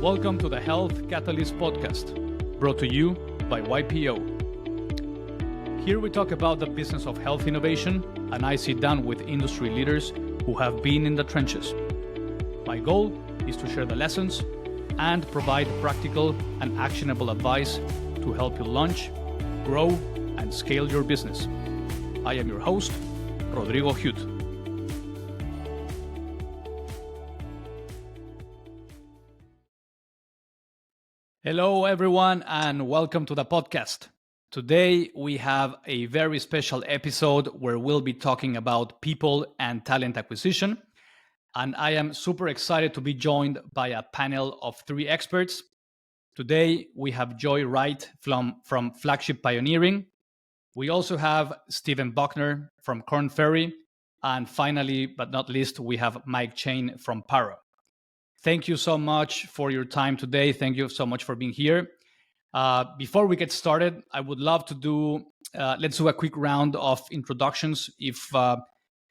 Welcome to the Health Catalyst podcast, brought to you by YPO. Here we talk about the business of health innovation, and I sit down with industry leaders who have been in the trenches. My goal is to share the lessons and provide practical and actionable advice to help you launch, grow, and scale your business. I am your host, Rodrigo Hute. Hello, everyone, and welcome to the podcast. Today, we have a very special episode where we'll be talking about people and talent acquisition. And I am super excited to be joined by a panel of three experts. Today, we have Joy Wright from Flagship Pioneering. We also have Stephen Buckner from Korn Ferry. And finally, but not least, we have Mike Chain from Paro. Thank you so much for your time today. Thank you so much for being here. Before we get started, I would love to let's do a quick round of introductions. If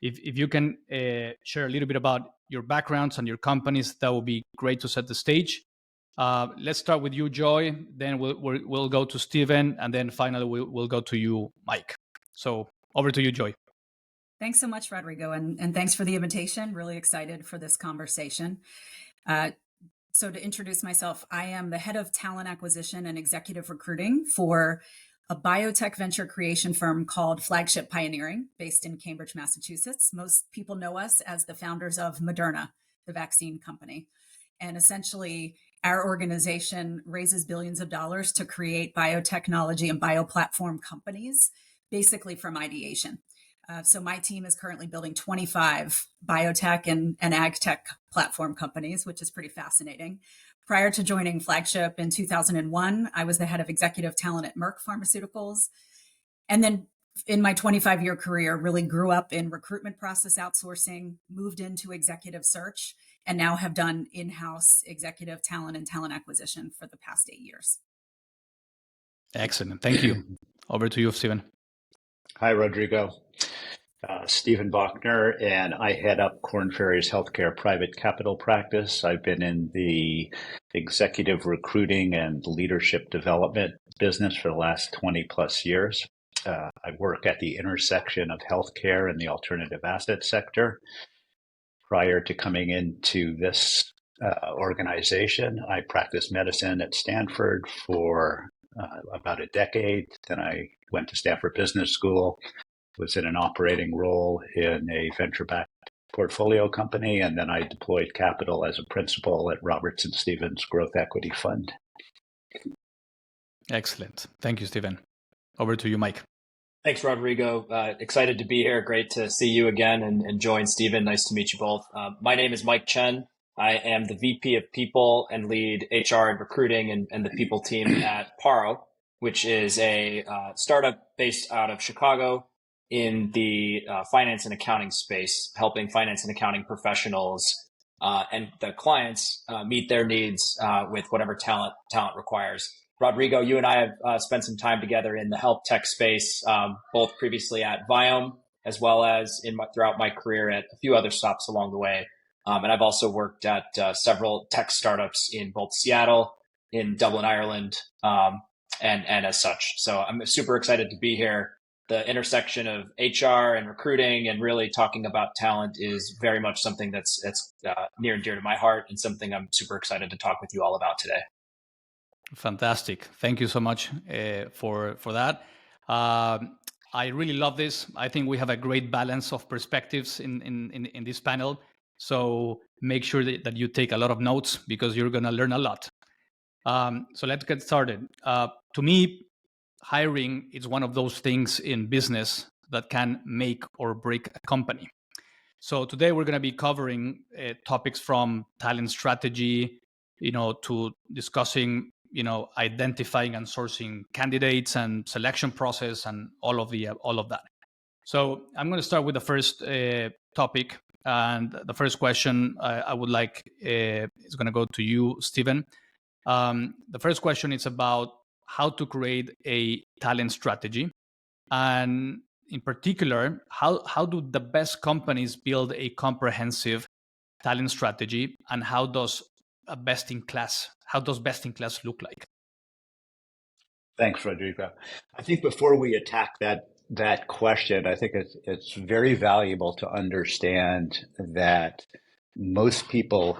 you can share a little bit about your backgrounds and your companies, that would be great to set the stage. Let's start with you, Joy. Then we'll go to Stephen, and then finally we'll go to you, Mike. So over to you, Joy. Thanks so much, Rodrigo, and thanks for the invitation. Really excited for this conversation. So to introduce myself, I am the head of talent acquisition and executive recruiting for a biotech venture creation firm called Flagship Pioneering, based in Cambridge, Massachusetts. Most people know us as the founders of Moderna, the vaccine company. And essentially, our organization raises billions of dollars to create biotechnology and bioplatform companies, basically from ideation. So my team is currently building 25 biotech and ag tech platform companies, which is pretty fascinating. Prior to joining Flagship in 2001, I was the head of executive talent at Merck Pharmaceuticals. And then in my 25-year career, really grew up in recruitment process outsourcing, moved into executive search, and now have done in-house executive talent and talent acquisition for the past 8 years. Excellent. Thank you. Over to you, Stephen. Hi, Rodrigo. Stephen Bachner, and I head up Korn Ferry's healthcare private capital practice. I've been in the executive recruiting and leadership development business for the last 20 plus years. I work at the intersection of healthcare and the alternative asset sector. Prior to coming into this organization, I practiced medicine at Stanford for about a decade. Then I went to Stanford Business School, was in an operating role in a venture-backed portfolio company, and then I deployed capital as a principal at Robertson Stephens Growth Equity Fund. Excellent. Thank you, Stephen. Over to you, Mike. Thanks, Rodrigo. Excited to be here. Great to see you again and join Stephen. Nice to meet you both. My name is Mike Chen. I am the VP of People and lead HR and recruiting and the people team at Paro, which is a startup based out of Chicago in the finance and accounting space, helping finance and accounting professionals and the clients meet their needs with whatever talent requires. Rodrigo, you and I have spent some time together in the health tech space, both previously at Viome, as well as throughout my career at a few other stops along the way. And I've also worked at several tech startups in both Seattle, in Dublin, Ireland, and as such. So I'm super excited to be here. The intersection of HR and recruiting and really talking about talent is very much something that's near and dear to my heart, and something I'm super excited to talk with you all about today. Fantastic. Thank you so much for that. I really love this. I think we have a great balance of perspectives in this panel. So make sure that you take a lot of notes, because you're going to learn a lot. So let's get started. To me, hiring is one of those things in business that can make or break a company. So today we're going to be covering topics from talent strategy, to discussing, identifying and sourcing candidates and selection process and all of that. So I'm going to start with the first topic, and the first question I would like is going to go to you, Stephen. The first question is about how to create a talent strategy, and in particular, how do the best companies build a comprehensive talent strategy, and how does a best in class? How does best in class look like? Thanks, Rodrigo. I think before we attack that question, I think it's very valuable to understand that most people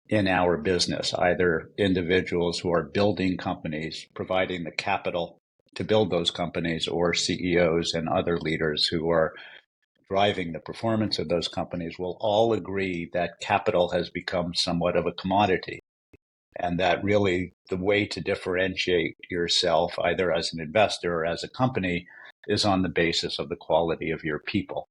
in our business, either individuals who are building companies, providing the capital to build those companies, or CEOs and other leaders who are driving the performance of those companies, will all agree that capital has become somewhat of a commodity. And that really the way to differentiate yourself, either as an investor or as a company, is on the basis of the quality of your people.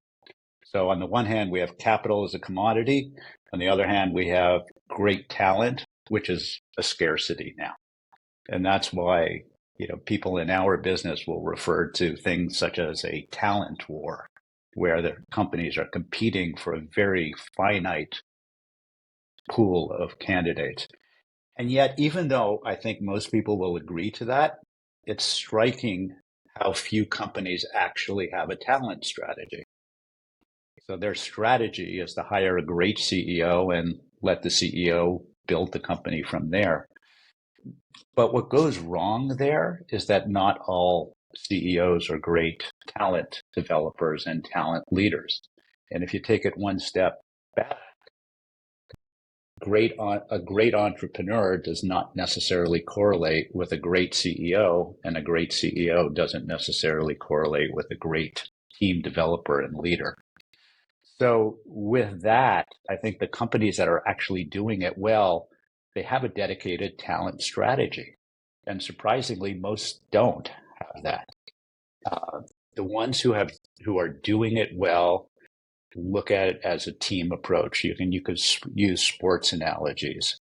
So on the one hand, we have capital as a commodity. On the other hand, we have great talent, which is a scarcity now. And that's why, people in our business will refer to things such as a talent war, where the companies are competing for a very finite pool of candidates. And yet, even though I think most people will agree to that, it's striking how few companies actually have a talent strategy. So their strategy is to hire a great CEO and let the CEO build the company from there. But what goes wrong there is that not all CEOs are great talent developers and talent leaders. And if you take it one step back, a great entrepreneur does not necessarily correlate with a great CEO, and a great CEO doesn't necessarily correlate with a great team developer and leader. So with that, I think the companies that are actually doing it well, they have a dedicated talent strategy. And surprisingly, most don't have that. The ones who are doing it well look at it as a team approach. You could use sports analogies.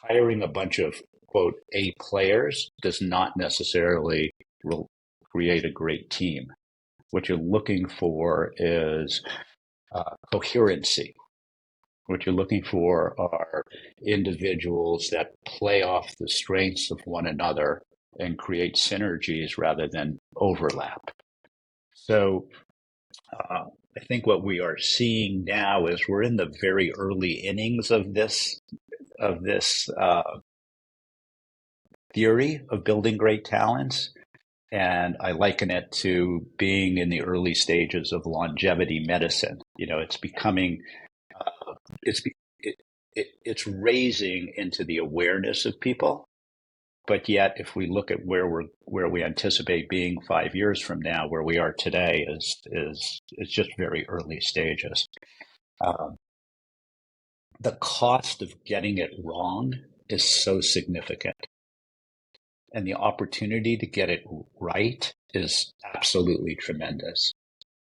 Hiring a bunch of, quote, A players does not necessarily create a great team. What you're looking for is coherency. What you're looking for are individuals that play off the strengths of one another and create synergies rather than overlap. So I think what we are seeing now is we're in the very early innings of this theory of building great talents. And I liken it to being in the early stages of longevity medicine. It's becoming, it's raising into the awareness of people. But yet, if we look at where we anticipate being 5 years from now, where we are today is it's just very early stages. The cost of getting it wrong is so significant. And the opportunity to get it right is absolutely tremendous.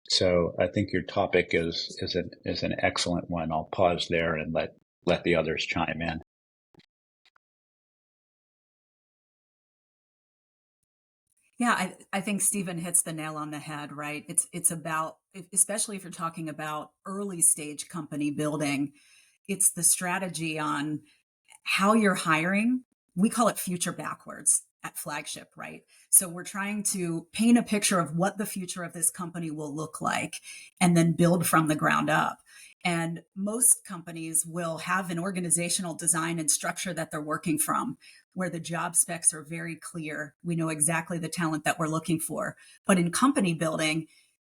So I think your topic is an excellent one. I'll pause there and let the others chime in. Yeah, I think Stephen hits the nail on the head, right? It's about, especially if you're talking about early stage company building, it's the strategy on how you're hiring. We call it future backwards at Flagship, right? So we're trying to paint a picture of what the future of this company will look like and then build from the ground up. And most companies will have an organizational design and structure that they're working from, where the job specs are very clear. We know exactly the talent that we're looking for. But in company building,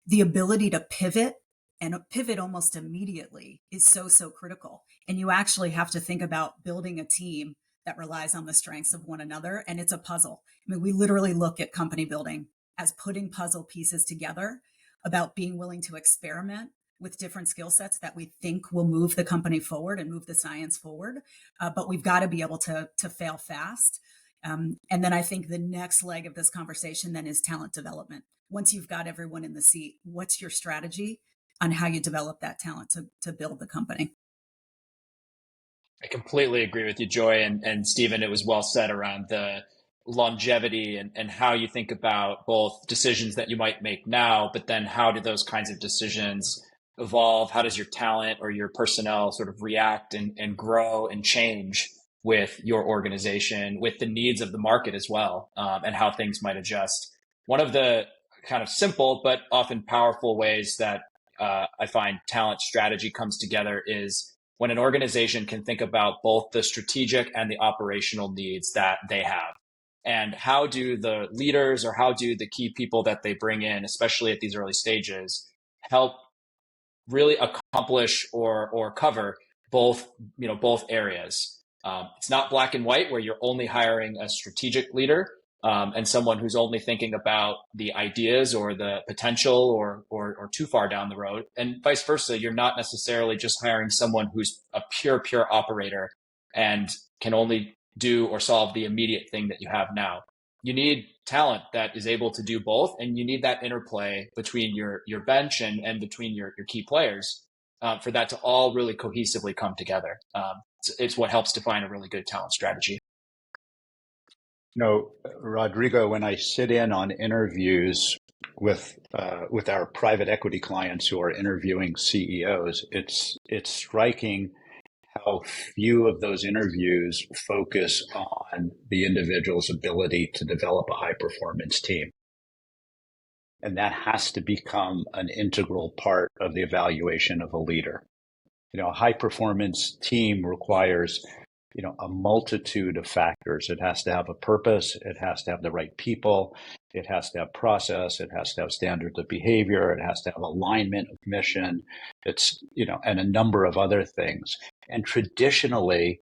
the ability to pivot and pivot almost immediately is so critical. And you actually have to think about building a team that relies on the strengths of one another. And it's a puzzle. I mean, we literally look at company building as putting puzzle pieces together, about being willing to experiment with different skill sets that we think will move the company forward and move the science forward. But we've got to be able to fail fast. And then I think the next leg of this conversation then is talent development. Once you've got everyone in the seat, what's your strategy on how you develop that talent to build the company? I completely agree with you, Joy. And Stephen, it was well said around the longevity and how you think about both decisions that you might make now, but then how do those kinds of decisions evolve? How does your talent or your personnel sort of react and grow and change with your organization, with the needs of the market as well, and how things might adjust? One of the kind of simple but often powerful ways that I find talent strategy comes together is when an organization can think about both the strategic and the operational needs that they have. And how do the leaders or how do the key people that they bring in, especially at these early stages, help really accomplish or cover both areas. It's not black and white where you're only hiring a strategic leader and someone who's only thinking about the ideas or the potential or too far down the road, and vice versa. You're not necessarily just hiring someone who's a pure operator and can only do or solve the immediate thing that you have now. You need talent that is able to do both, and you need that interplay between your bench and between your key players for that to all really cohesively come together. It's what helps define a really good talent strategy. Rodrigo, when I sit in on interviews with our private equity clients who are interviewing CEOs, it's striking how few of those interviews focus on the individual's ability to develop a high performance team. And that has to become an integral part of the evaluation of a leader. A high performance team requires, a multitude of factors. It has to have a purpose. It has to have the right people. It has to have process. It has to have standards of behavior. It has to have alignment of mission. It's, and a number of other things. And traditionally,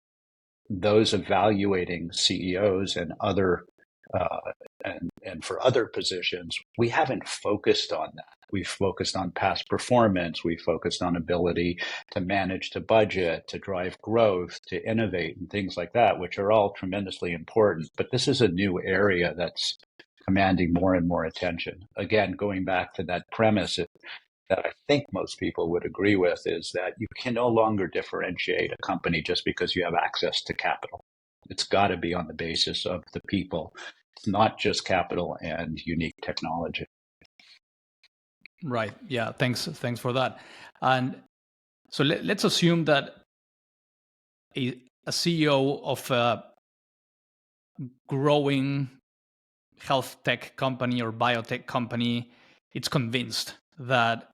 those evaluating CEOs and other and for other positions, we haven't focused on that. We've focused on past performance. We focused on ability to manage the budget, to drive growth, to innovate, and things like that, which are all tremendously important. But this is a new area that's commanding more and more attention. Again, going back to that premise that I think most people would agree with, is that you can no longer differentiate a company just because you have access to capital. It's got to be on the basis of the people. It's not just capital and unique technology. Right. Yeah. Thanks for that. And so let's assume that a CEO of a growing health tech company or biotech company, it's convinced that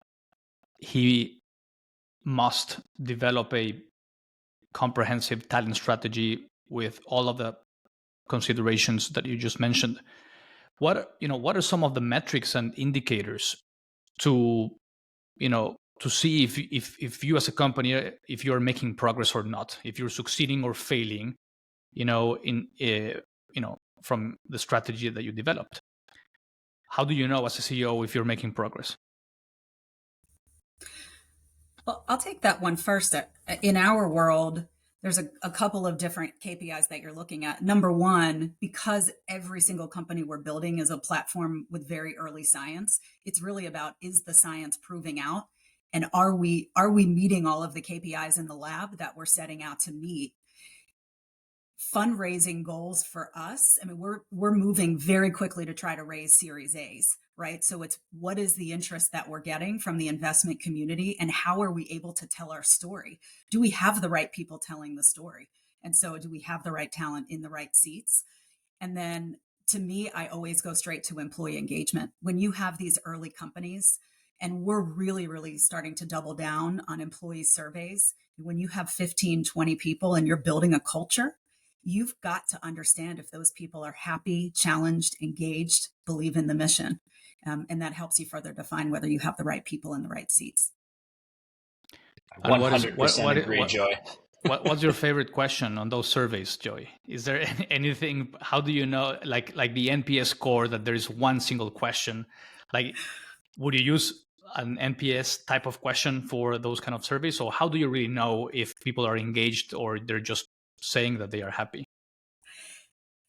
he must develop a comprehensive talent strategy with all of the considerations that you just mentioned. What are some of the metrics and indicators to see if you as a company, if you're making progress or not, if you're succeeding or failing, from the strategy that you developed? How do you know as a CEO if you're making progress? Well, I'll take that one first. In our world, there's a couple of different KPIs that you're looking at. Number one, because every single company we're building is a platform with very early science, it's really about, is the science proving out? And are we meeting all of the KPIs in the lab that we're setting out to meet? Fundraising goals for us, I mean, we're moving very quickly to try to raise Series A's, right? So it's, what is the interest that we're getting from the investment community, and how are we able to tell our story? Do we have the right people telling the story? And so do we have the right talent in the right seats? And then to me, I always go straight to employee engagement. When you have these early companies, and we're really, really starting to double down on employee surveys, when you have 15, 20 people and you're building a culture, you've got to understand if those people are happy, challenged, engaged, believe in the mission. And that helps you further define whether you have the right people in the right seats. 100% agree, Joy. What's your favorite question on those surveys, Joy? Is there anything, how do you know, like the NPS score, that there is one single question? Like, would you use an NPS type of question for those kind of surveys? Or how do you really know if people are engaged or they're just saying that they are happy?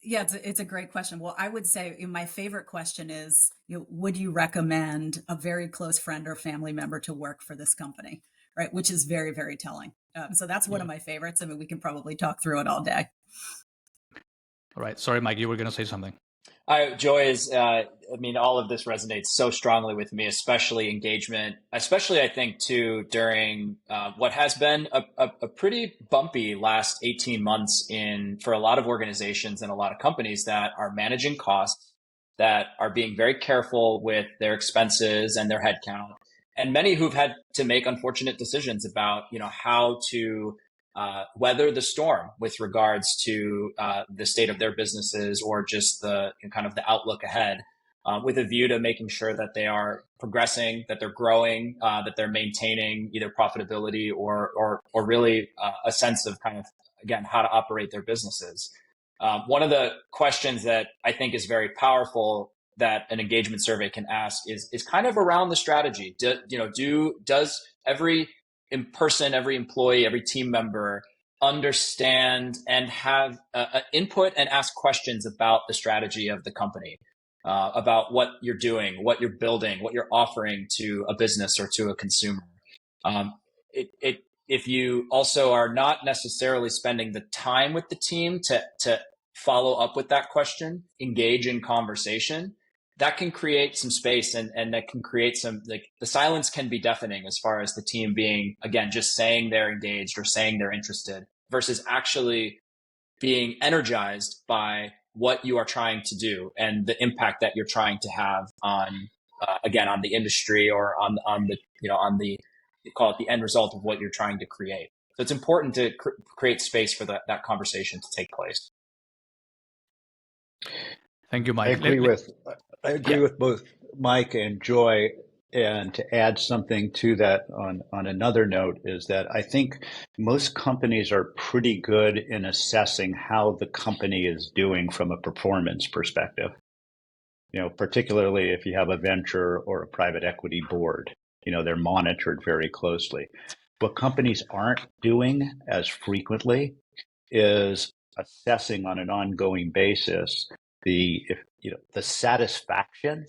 Yeah, it's a great question. Well, I would say my favorite question is, would you recommend a very close friend or family member to work for this company, right? Which is very, very telling. So that's one of my favorites. I mean, we can probably talk through it all day. All right. Sorry, Mike, you were going to say something. Joy is, all of this resonates so strongly with me, especially engagement, especially I think too, during what has been a pretty bumpy last 18 months for a lot of organizations and a lot of companies that are managing costs, that are being very careful with their expenses and their headcount. and many who've had to make unfortunate decisions about, how to weather the storm with regards to the state of their businesses or just the kind of the outlook ahead, with a view to making sure that they are progressing, that they're growing, that they're maintaining either profitability or really a sense of kind of, again, how to operate their businesses. One of the questions that I think is very powerful that an engagement survey can ask is kind of around the strategy. Does every person, every employee, every team member understand and have input and ask questions about the strategy of the company, about what you're doing, what you're building, what you're offering to a business or to a consumer? If you also are not necessarily spending the time with the team to follow up with that question, engage in conversation, that can create some space and that can create some, like, the silence can be deafening as far as the team being, again, just saying they're engaged or saying they're interested versus actually being energized by what you are trying to do and the impact that you're trying to have on, again, on the industry or on the, on the, you call it the end result of what you're trying to create. So it's important to create space for that conversation to take place. Thank you, Mike. I agree with both Mike and Joy. And to add something to that on another note is that I think most companies are pretty good in assessing how the company is doing from a performance perspective. Particularly if you have a venture or a private equity board, they're monitored very closely. What companies aren't doing as frequently is assessing on an ongoing basis the satisfaction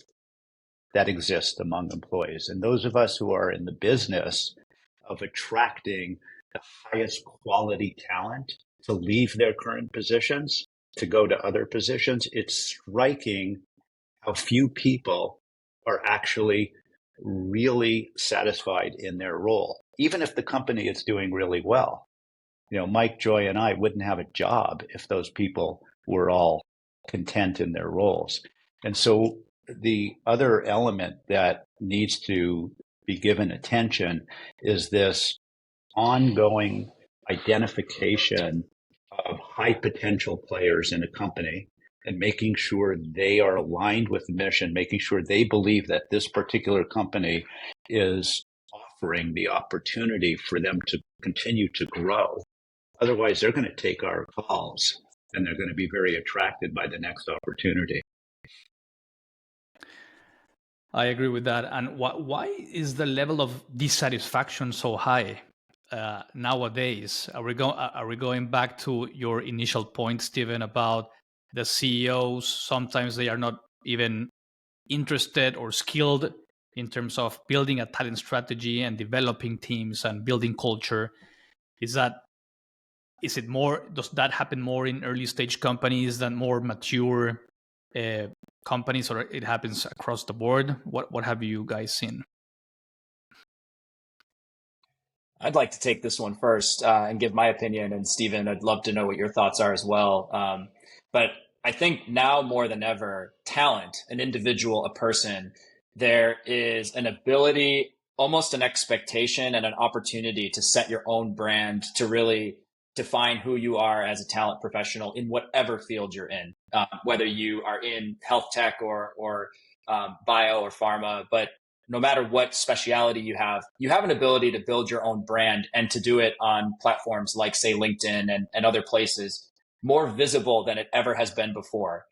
that exists among employees. And those of us who are in the business of attracting the highest quality talent to leave their current positions, to go to other positions, it's striking how few people are actually really satisfied in their role, even if the company is doing really well. Mike, Joy, and I wouldn't have a job if those people were all content in their roles. And so the other element that needs to be given attention is this ongoing identification of high potential players in a company and making sure they are aligned with the mission, making sure they believe that this particular company is offering the opportunity for them to continue to grow. Otherwise, they're going to take our calls and they're going to be very attracted by the next opportunity. I agree with that. And why is the level of dissatisfaction so high nowadays? Are we going back to your initial point, Stephen, about the CEOs? Sometimes they are not even interested or skilled in terms of building a talent strategy and developing teams and building culture. Does that happen more in early stage companies than more mature companies, or it happens across the board? What have you guys seen? I'd like to take this one first and give my opinion. And Stephen, I'd love to know what your thoughts are as well. But I think now more than ever, talent, an individual, a person, there is an ability, almost an expectation and an opportunity to set your own brand, to really define who you are as a talent professional in whatever field you're in, whether you are in health tech or bio or pharma. But no matter what speciality you have an ability to build your own brand and to do it on platforms like, say, LinkedIn and other places, more visible than it ever has been before,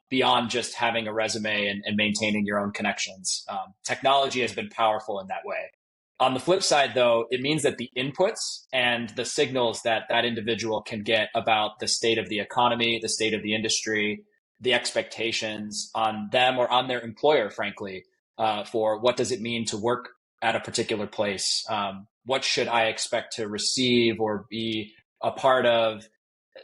beyond just having a resume and maintaining your own connections. Technology has been powerful in that way. On the flip side, though, it means that the inputs and the signals that individual can get about the state of the economy, the state of the industry, the expectations on them or on their employer, frankly, for what does it mean to work at a particular place? What should I expect to receive or be a part of?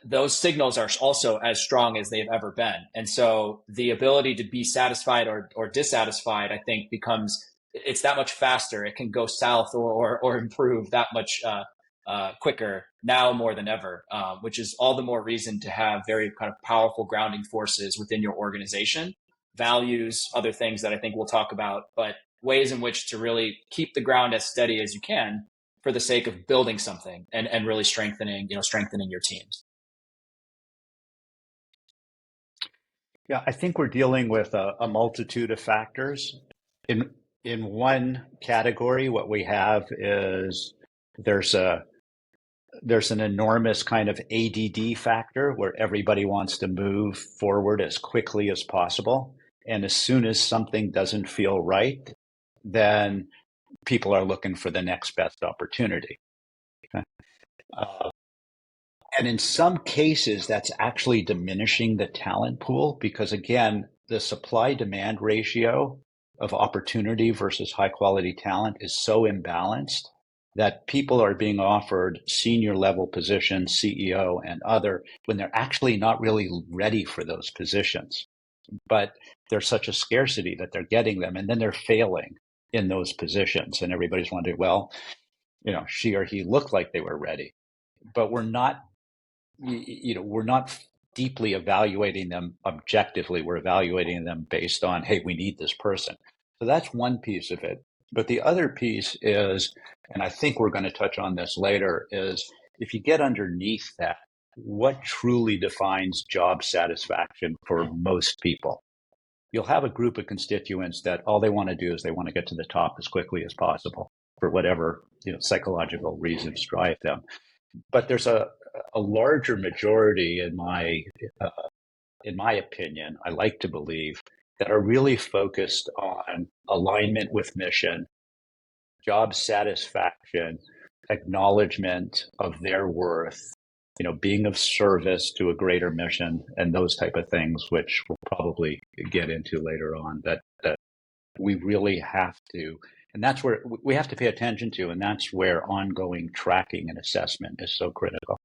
Those signals are also as strong as they've ever been. And so the ability to be satisfied or dissatisfied, I think, it's that much faster. It can go south or improve that much quicker now more than ever, which is all the more reason to have very kind of powerful grounding forces within your organization, values, other things that I think we'll talk about. But ways in which to really keep the ground as steady as you can for the sake of building something and really strengthening your teams. Yeah, I think we're dealing with a multitude of factors. In one category, what we have is there's an enormous kind of ADD factor where everybody wants to move forward as quickly as possible. And as soon as something doesn't feel right, then people are looking for the next best opportunity. Okay? And in some cases, that's actually diminishing the talent pool because, again, the supply-demand ratio of opportunity versus high-quality talent is so imbalanced that people are being offered senior level positions, CEO and other, when they're actually not really ready for those positions. But there's such a scarcity that they're getting them, and then they're failing in those positions. And everybody's wondering, well, she or he looked like they were ready, but we're not deeply evaluating them objectively. We're evaluating them based on, hey, we need this person. So that's one piece of it. But the other piece is, and I think we're going to touch on this later, is if you get underneath that, what truly defines job satisfaction for most people? You'll have a group of constituents that all they want to do is they want to get to the top as quickly as possible for whatever psychological reasons drive them. But there's a larger majority, in my opinion, I like to believe, that are really focused on alignment with mission, job satisfaction, acknowledgement of their worth, being of service to a greater mission, and those type of things, which we'll probably get into later on, that we really have to. And that's where we have to pay attention to, and that's where ongoing tracking and assessment is so critical.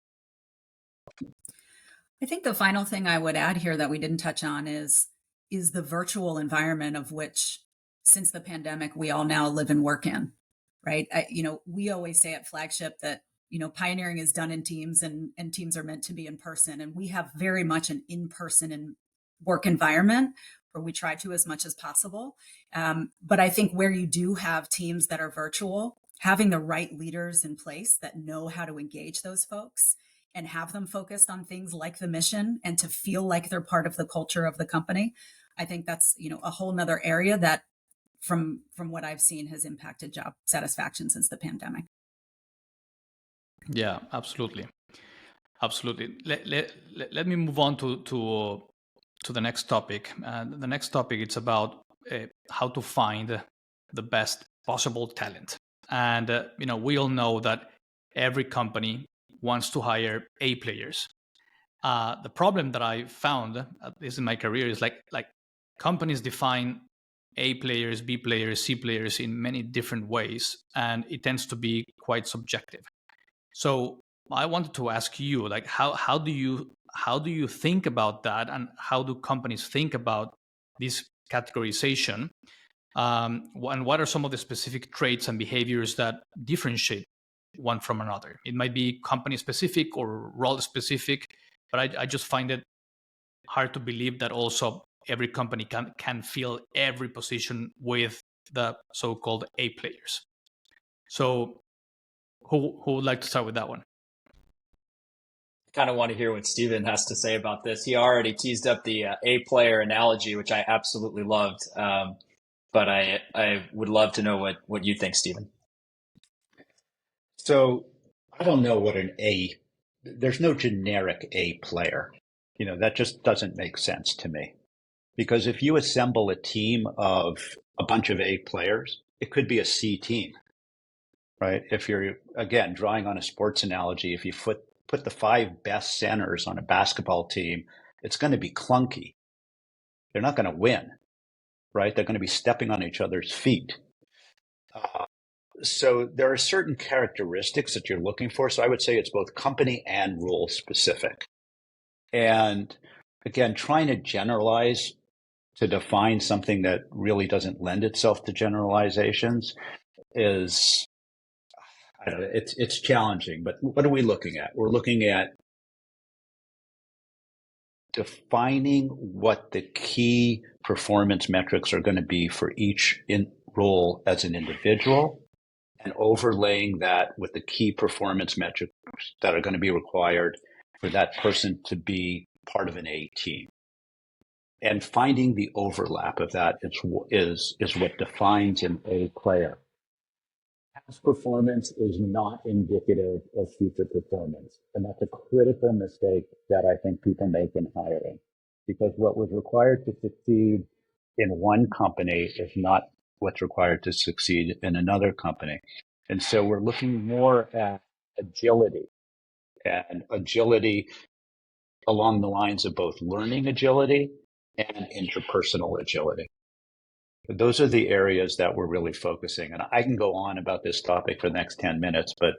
I think the final thing I would add here that we didn't touch on is the virtual environment of which, since the pandemic, we all now live and work in, right? We always say at Flagship that, pioneering is done in teams and teams are meant to be in person. And we have very much an in-person work environment where we try to as much as possible. But I think where you do have teams that are virtual, having the right leaders in place that know how to engage those folks and have them focused on things like the mission and to feel like they're part of the culture of the company. I think that's, a whole nother area that from what I've seen has impacted job satisfaction since the pandemic. Yeah, absolutely. Absolutely. Let me move on to the next topic. The next topic, it's about how to find the best possible talent. And, we all know that every company wants to hire A players. The problem that I found, at least in my career, is like companies define A players, B players, C players in many different ways, and it tends to be quite subjective. So I wanted to ask you, like, how do you think about that, and how do companies think about this categorization? And what are some of the specific traits and behaviors that differentiate one from another? It might be company specific or role specific, but I just find it hard to believe that also every company can fill every position with the so-called A players. So who would like to start with that one? Kind of want to hear what Steven has to say about this. He already teased up the A player analogy, which I absolutely loved. But I would love to know what you think, Steven. So I don't know what there's no generic A player. That just doesn't make sense to me. Because if you assemble a team of a bunch of A players, it could be a C team, right? If you're, again, drawing on a sports analogy, if you put the 5 best centers on a basketball team, it's going to be clunky. They're not going to win, right? They're going to be stepping on each other's feet. So there are certain characteristics that you're looking for. So I would say it's both company and role specific. And again, trying to generalize to define something that really doesn't lend itself to generalizations is, I don't know, it's challenging. But what are we looking at? We're looking at defining what the key performance metrics are going to be for each role as an individual and overlaying that with the key performance metrics that are going to be required for that person to be part of an A team. And finding the overlap of that is what defines an A player. Past performance is not indicative of future performance. And that's a critical mistake that I think people make in hiring. Because what was required to succeed in one company is not what's required to succeed in another company. And so we're looking more at agility, and agility along the lines of both learning agility and interpersonal agility. Those are the areas that we're really focusing. And I can go on about this topic for the next 10 minutes, but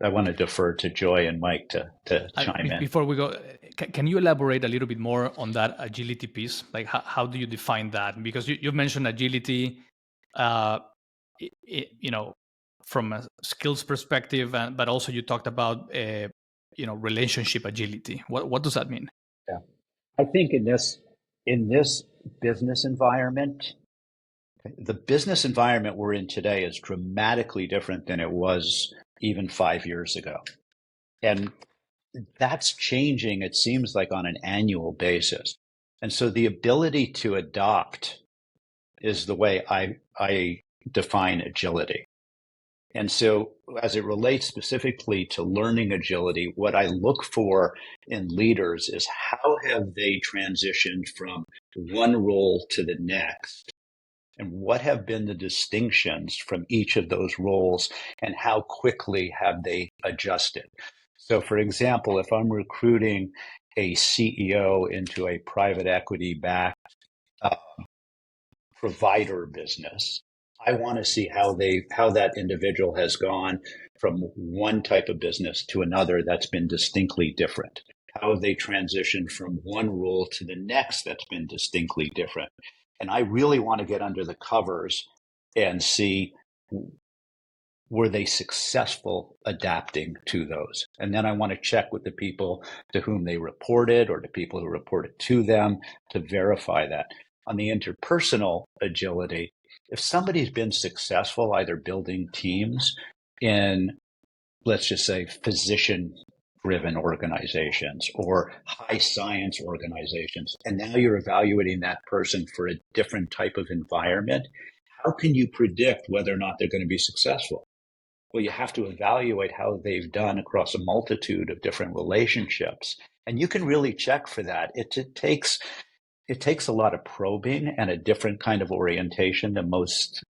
I want to defer to Joy and Mike to chime in. Before we go, can you elaborate a little bit more on that agility piece? Like, how do you define that? Because you've mentioned agility, from a skills perspective, but also you talked about, relationship agility. What does that mean? Yeah, I think in this business environment, the business environment we're in today is dramatically different than it was even 5 years ago. And that's changing, it seems like, on an annual basis. And so the ability to adopt is the way I define agility. And so as it relates specifically to learning agility, what I look for in leaders is how have they transitioned from one role to the next? And what have been the distinctions from each of those roles, and how quickly have they adjusted? So, for example, if I'm recruiting a CEO into a private equity-backed provider business, I want to see how that individual has gone from one type of business to another that's been distinctly different. How have they transitioned from one role to the next that's been distinctly different? And I really want to get under the covers and see, were they successful adapting to those? And then I want to check with the people to whom they reported or the people who reported to them to verify that. On the interpersonal agility, if somebody's been successful either building teams in, let's just say, physician-driven organizations or high science organizations, and now you're evaluating that person for a different type of environment, how can you predict whether or not they're going to be successful? Well, you have to evaluate how they've done across a multitude of different relationships. And you can really check for that. It takes a lot of probing and a different kind of orientation than most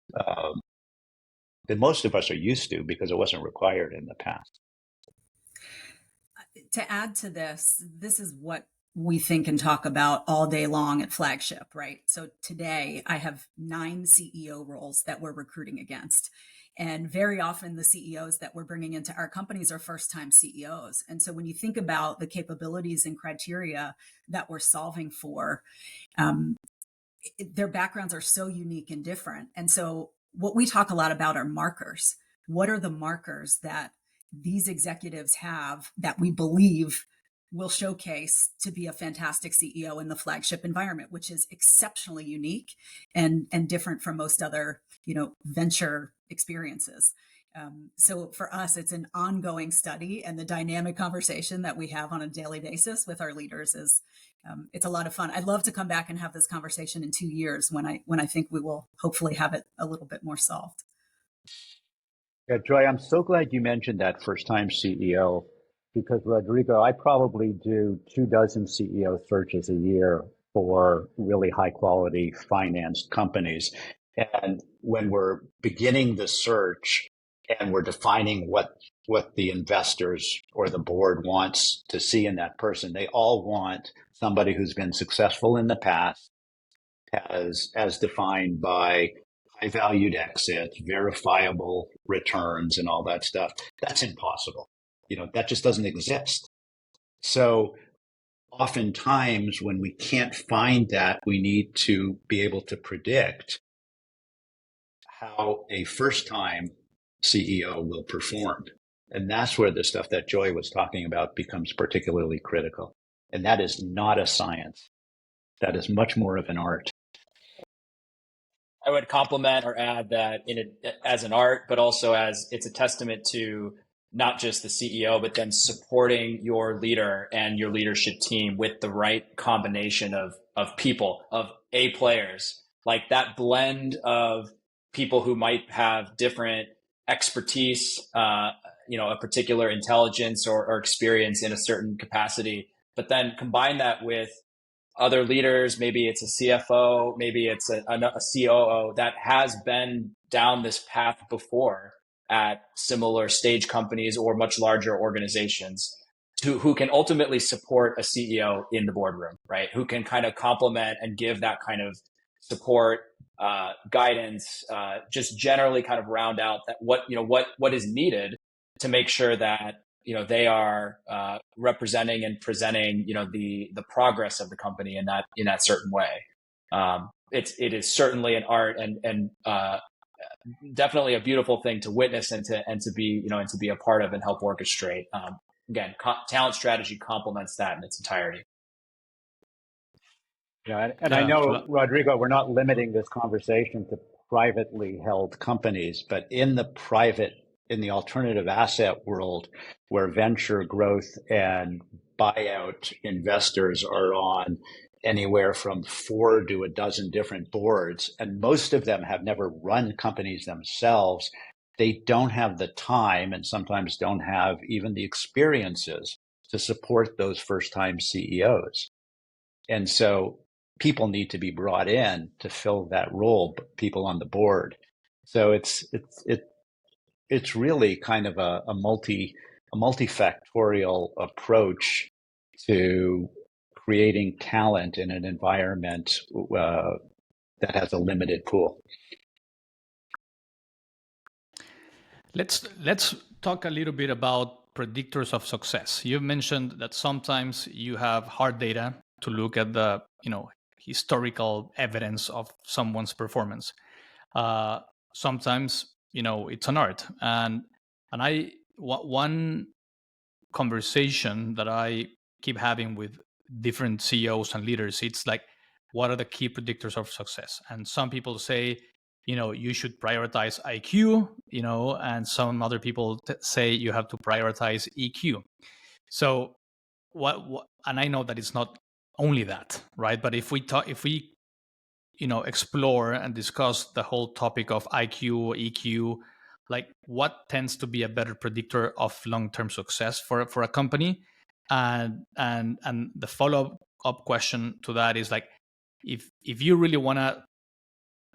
of us are used to, because it wasn't required in the past. To add to this is what we think and talk about all day long at Flagship, right? So today I have 9 CEO roles that we're recruiting against. And very often the CEOs that we're bringing into our companies are first-time CEOs. And so when you think about the capabilities and criteria that we're solving for, their backgrounds are so unique and different. And so what we talk a lot about are markers. What are the markers that these executives have that we believe will showcase to be a fantastic CEO in the Flagship environment, which is exceptionally unique and different from most other, venture experiences. So for us, it's an ongoing study, and the dynamic conversation that we have on a daily basis with our leaders is, it's a lot of fun. I'd love to come back and have this conversation in 2 years when I think we will hopefully have it a little bit more solved. Yeah, Joy, I'm so glad you mentioned that first-time CEO, because Rodrigo, I probably do 24 CEO searches a year for really high-quality financed companies. And when we're beginning the search and we're defining what the investors or the board wants to see in that person, they all want somebody who's been successful in the past, as defined by high-valued exits, verifiable returns, and all that stuff. That's impossible. That just doesn't exist. So oftentimes when we can't find that, we need to be able to predict how a first-time CEO will perform. And that's where the stuff that Joy was talking about becomes particularly critical. And that is not a science. That is much more of an art. I would compliment or add that as an art, but also as it's a testament to not just the CEO, but then supporting your leader and your leadership team with the right combination of people, of A players, like that blend of people who might have different expertise, a particular intelligence or experience in a certain capacity, but then combine that with other leaders. Maybe it's a CFO, maybe it's a COO that has been down this path before at similar stage companies or much larger organizations, who can ultimately support a CEO in the boardroom, right? Who can kind of complement and give that kind of support, guidance, just generally kind of round out that what is needed to make sure that they are representing and presenting the progress of the company in that certain way. It is certainly an art and definitely a beautiful thing to witness and to be a part of and help orchestrate. Again, talent strategy complements that in its entirety. Yeah, and I know, Rodrigo, we're not limiting this conversation to privately held companies, but in the alternative asset world, where venture growth and buyout investors are on anywhere from 4 to a dozen different boards, and most of them have never run companies themselves, they don't have the time and sometimes don't have even the experiences to support those first-time CEOs. And so people need to be brought in to fill that role, people on the board. So it's really kind of a multifactorial approach to creating talent in an environment that has a limited pool. Let's talk a little bit about predictors of success. You've mentioned that sometimes you have hard data to look at the historical evidence of someone's performance. Sometimes it's an art, and one conversation that I keep having with different CEOs and leaders, it's like, what are the key predictors of success? And some people say, you should prioritize IQ, and some other people say you have to prioritize EQ. So what and I know that it's not only that, right? But if we explore and discuss the whole topic of IQ, EQ, like what tends to be a better predictor of long-term success for a company, and the follow-up question to that is like, if you really want to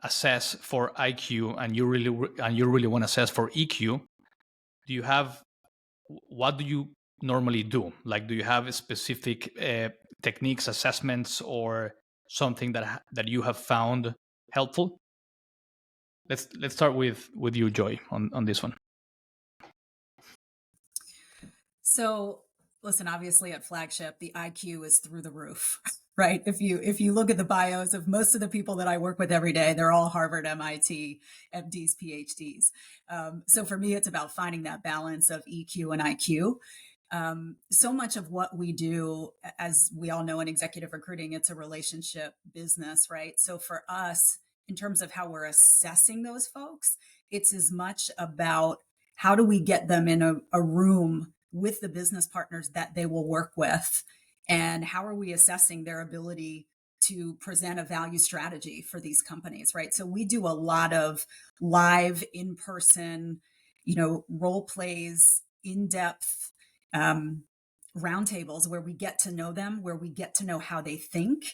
assess for IQ and you really want to assess for EQ, what do you normally do? Like, do you have specific techniques, assessments, or something that you have found helpful? Let's start with you, Joy, on this one. So listen, obviously at Flagship, the IQ is through the roof, right? If you look at the bios of most of the people that I work with every day, they're all Harvard, MIT, MDs, PhDs. So for me, it's about finding that balance of EQ and IQ. So much of what we do, as we all know in executive recruiting, it's a relationship business, right? So for us, in terms of how we're assessing those folks, it's as much about how do we get them in a room with the business partners that they will work with, and how are we assessing their ability to present a value strategy for these companies, right? So we do a lot of live, in-person, role plays, in-depth roundtables where we get to know them, where we get to know how they think.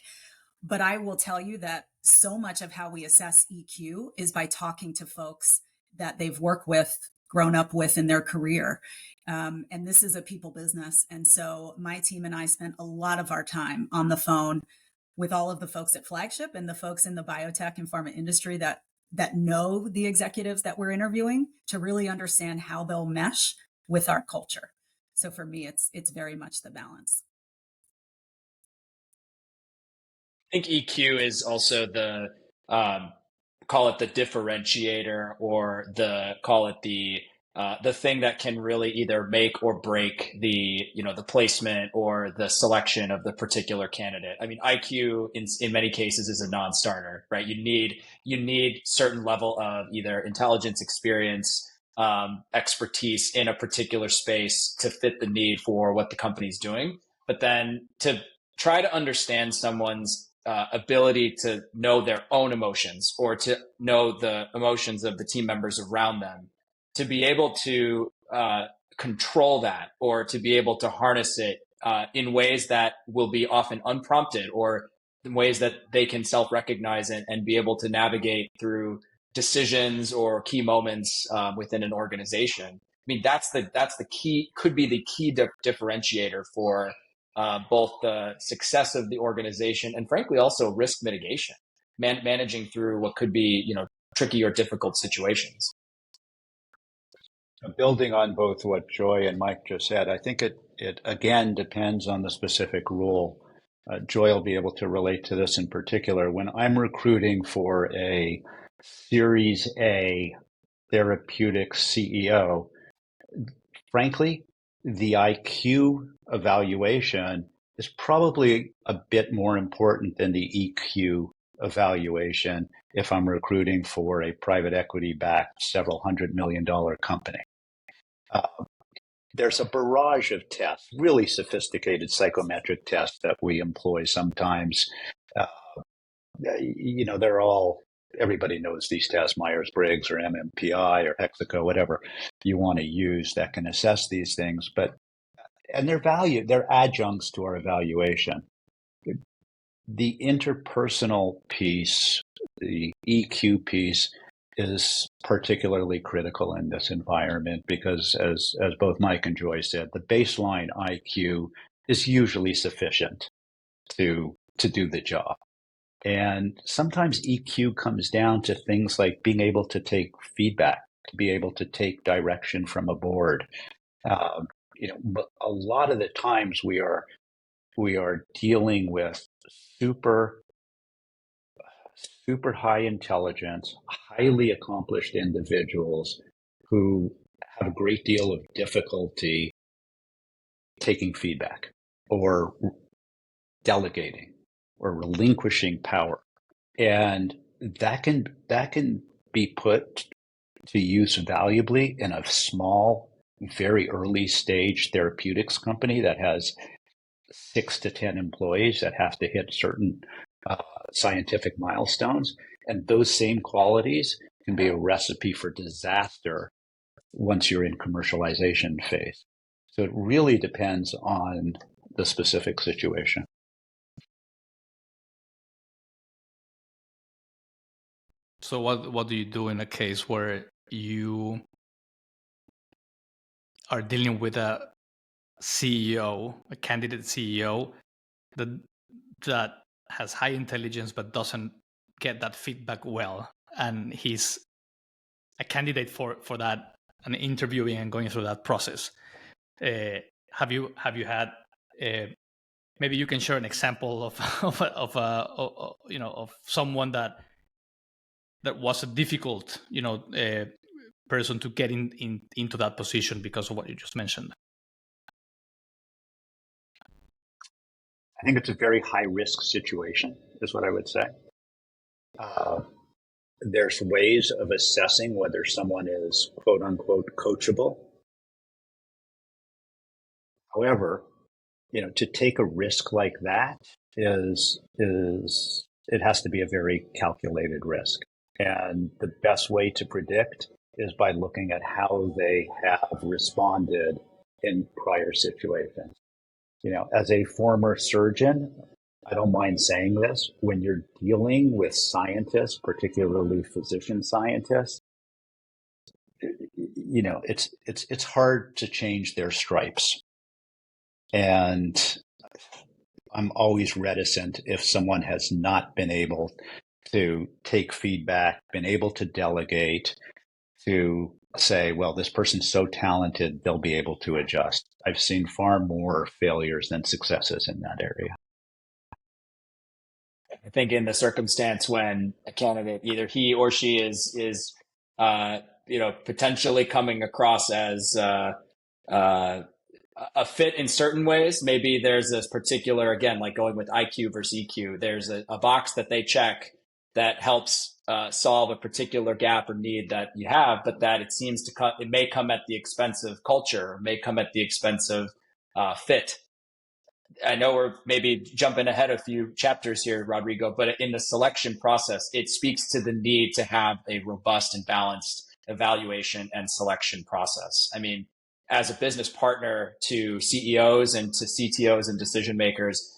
But I will tell you that so much of how we assess EQ is by talking to folks that they've worked with, grown up with in their career. And this is a people business. And so my team and I spent a lot of our time on the phone with all of the folks at Flagship and the folks in the biotech and pharma industry that know the executives that we're interviewing, to really understand how they'll mesh with our culture. So for me, it's very much the balance. I think EQ is also the call it the differentiator, or the the thing that can really either make or break the placement or the selection of the particular candidate. I mean, IQ in many cases is a non-starter, right? You need certain level of either intelligence, experience, expertise in a particular space to fit the need for what the company's doing. But then to try to understand someone's ability to know their own emotions or to know the emotions of the team members around them, to be able to control that or to be able to harness it in ways that will be often unprompted or in ways that they can self-recognize and be able to navigate through decisions or key moments within an organization. I mean, that's the key, could be the key differentiator for both the success of the organization and frankly also risk mitigation, managing through what could be tricky or difficult situations. Building on both what Joy and Mike just said, I think it again depends on the specific role. Joy will be able to relate to this in particular. When I'm recruiting for a Series A therapeutics CEO, frankly, the IQ evaluation is probably a bit more important than the EQ evaluation if I'm recruiting for a private equity-backed several $100 million company. There's a barrage of tests, really sophisticated psychometric tests that we employ sometimes. They're all, everybody knows these tests, Myers-Briggs or MMPI or Hexaco, whatever you want to use that can assess these things. And they're adjuncts to our evaluation. The interpersonal piece, the EQ piece, is particularly critical in this environment because, as both Mike and Joy said, the baseline IQ is usually sufficient to do the job. And sometimes EQ comes down to things like being able to take feedback, to be able to take direction from a board. But a lot of the times we are dealing with super high intelligence, highly accomplished individuals who have a great deal of difficulty taking feedback or delegating or relinquishing power. And that can be put to use valuably in a small, very early stage therapeutics company that has 6 to 10 employees that have to hit certain scientific milestones. And those same qualities can be a recipe for disaster once you're in commercialization phase. So it really depends on the specific situation. So what do you do in a case where you are dealing with a CEO, a candidate CEO that has high intelligence but doesn't get that feedback well, and he's a candidate for that and interviewing and going through that process? Have you had maybe you can share an example of someone that was a difficult person to get into that position because of what you just mentioned? I think it's a very high risk situation, is what I would say. There's ways of assessing whether someone is quote unquote coachable. However, to take a risk like that is it has to be a very calculated risk. And the best way to predict is by looking at how they have responded in prior situations. As a former surgeon, I don't mind saying this, when you're dealing with scientists, particularly physician scientists, it's hard to change their stripes. And I'm always reticent if someone has not been able to take feedback, been able to delegate, to say, well, this person's so talented, they'll be able to adjust. I've seen far more failures than successes in that area. I think in the circumstance when a candidate, either he or she is potentially coming across as a fit in certain ways. Maybe there's this particular, again, like going with IQ versus EQ, there's a box that they check that helps solve a particular gap or need that you have, but that it seems to it may come at the expense of culture, may come at the expense of fit. I know we're maybe jumping ahead a few chapters here, Rodrigo, but in the selection process, it speaks to the need to have a robust and balanced evaluation and selection process. I mean, as a business partner to CEOs and to CTOs and decision makers,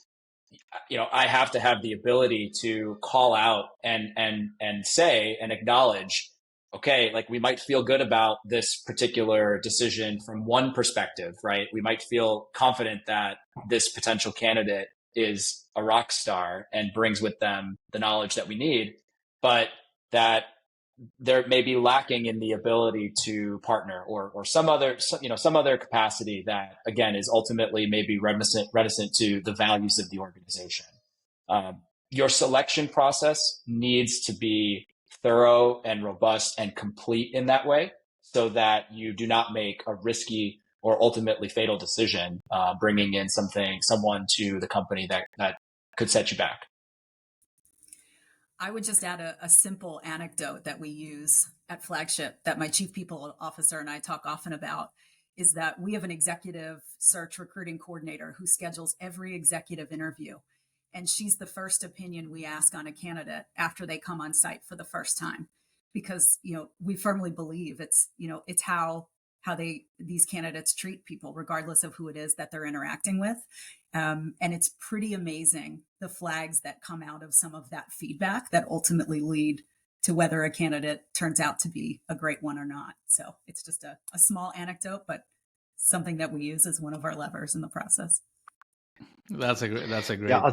I have to have the ability to call out and say and acknowledge, okay, like we might feel good about this particular decision from one perspective, right? We might feel confident that this potential candidate is a rock star and brings with them the knowledge that we need, but that there may be lacking in the ability to partner or some other capacity that, again, is ultimately maybe reticent to the values of the organization. Your selection process needs to be thorough and robust and complete in that way so that you do not make a risky or ultimately fatal decision, bringing in someone to the company that could set you back. I would just add a simple anecdote that we use at Flagship that my chief people officer and I talk often about is that we have an executive search recruiting coordinator who schedules every executive interview. And she's the first opinion we ask on a candidate after they come on site for the first time, because, we firmly believe it's how these candidates treat people, regardless of who it is that they're interacting with. And it's pretty amazing the flags that come out of some of that feedback that ultimately lead to whether a candidate turns out to be a great one or not. So it's just a small anecdote, but something that we use as one of our levers in the process. That's a great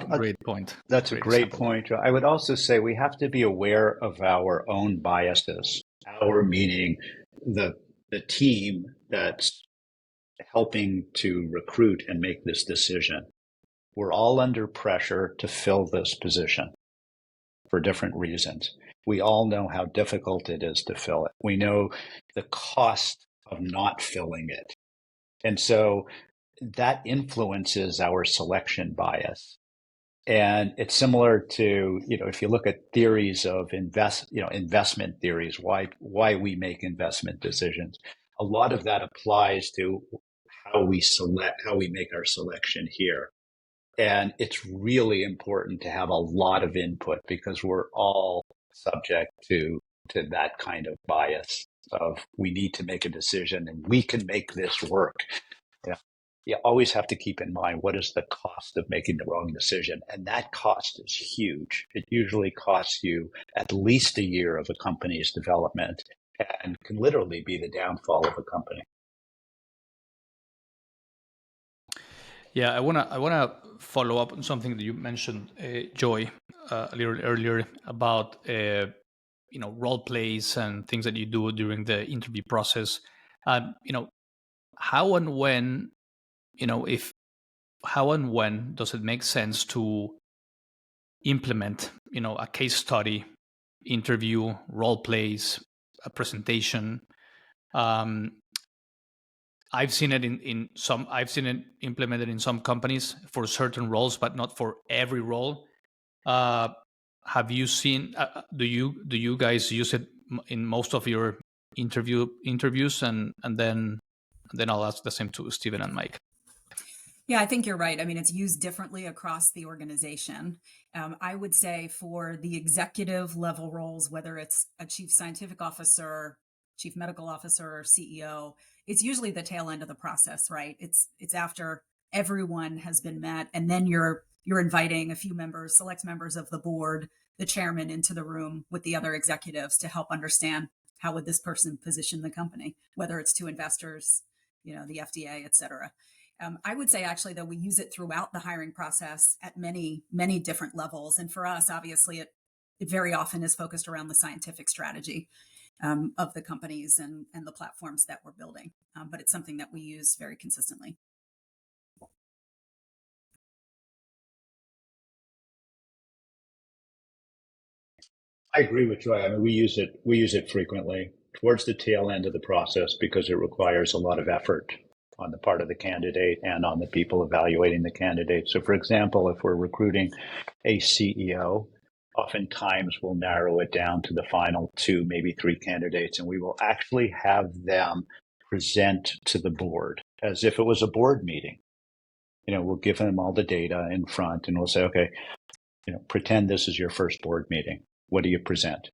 great point. That's a great point. I would also say we have to be aware of our own biases. Our meaning the team that's helping to recruit and make this decision. We're all under pressure to fill this position for different reasons. We all know how difficult it is to fill it. We know the cost of not filling it. And so that influences our selection bias. And it's similar to, if you look at theories of investment theories, why we make investment decisions, a lot of that applies to how we make our selection here. And it's really important to have a lot of input because we're all subject to that kind of bias of we need to make a decision and we can make this work. You always have to keep in mind what is the cost of making the wrong decision. And that cost is huge. It usually costs you at least a year of a company's development and can literally be the downfall of a company. Yeah, I wanna follow up on something that you mentioned, Joy, a little earlier about role plays and things that you do during the interview process. How and when does it make sense to implement a case study, interview, role plays, a presentation? I've seen it implemented in some companies for certain roles, but not for every role. Have you seen? Do you guys use it in most of your interviews? And then I'll ask the same to Stephen and Mike. Yeah, I think you're right. I mean, it's used differently across the organization. I would say for the executive level roles, whether it's a chief scientific officer, chief medical officer, or CEO, it's usually the tail end of the process, right? It's after everyone has been met, and then you're inviting a few select members of the board, the chairman, into the room with the other executives to help understand how would this person position the company, whether it's to investors, the FDA, et cetera. I would say actually that we use it throughout the hiring process at many, many different levels. And for us, obviously, it very often is focused around the scientific strategy of the companies and the platforms that we're building. But it's something that we use very consistently. I agree with Joy. I mean, we use it frequently. towards the tail end of the process because it requires a lot of effort on the part of the candidate and on the people evaluating the candidate. So, for example, if we're recruiting a CEO, oftentimes we'll narrow it down to the final 2, maybe 3 candidates, and we will actually have them present to the board as if it was a board meeting. We'll give them all the data in front and we'll say, okay, pretend this is your first board meeting. What do you present?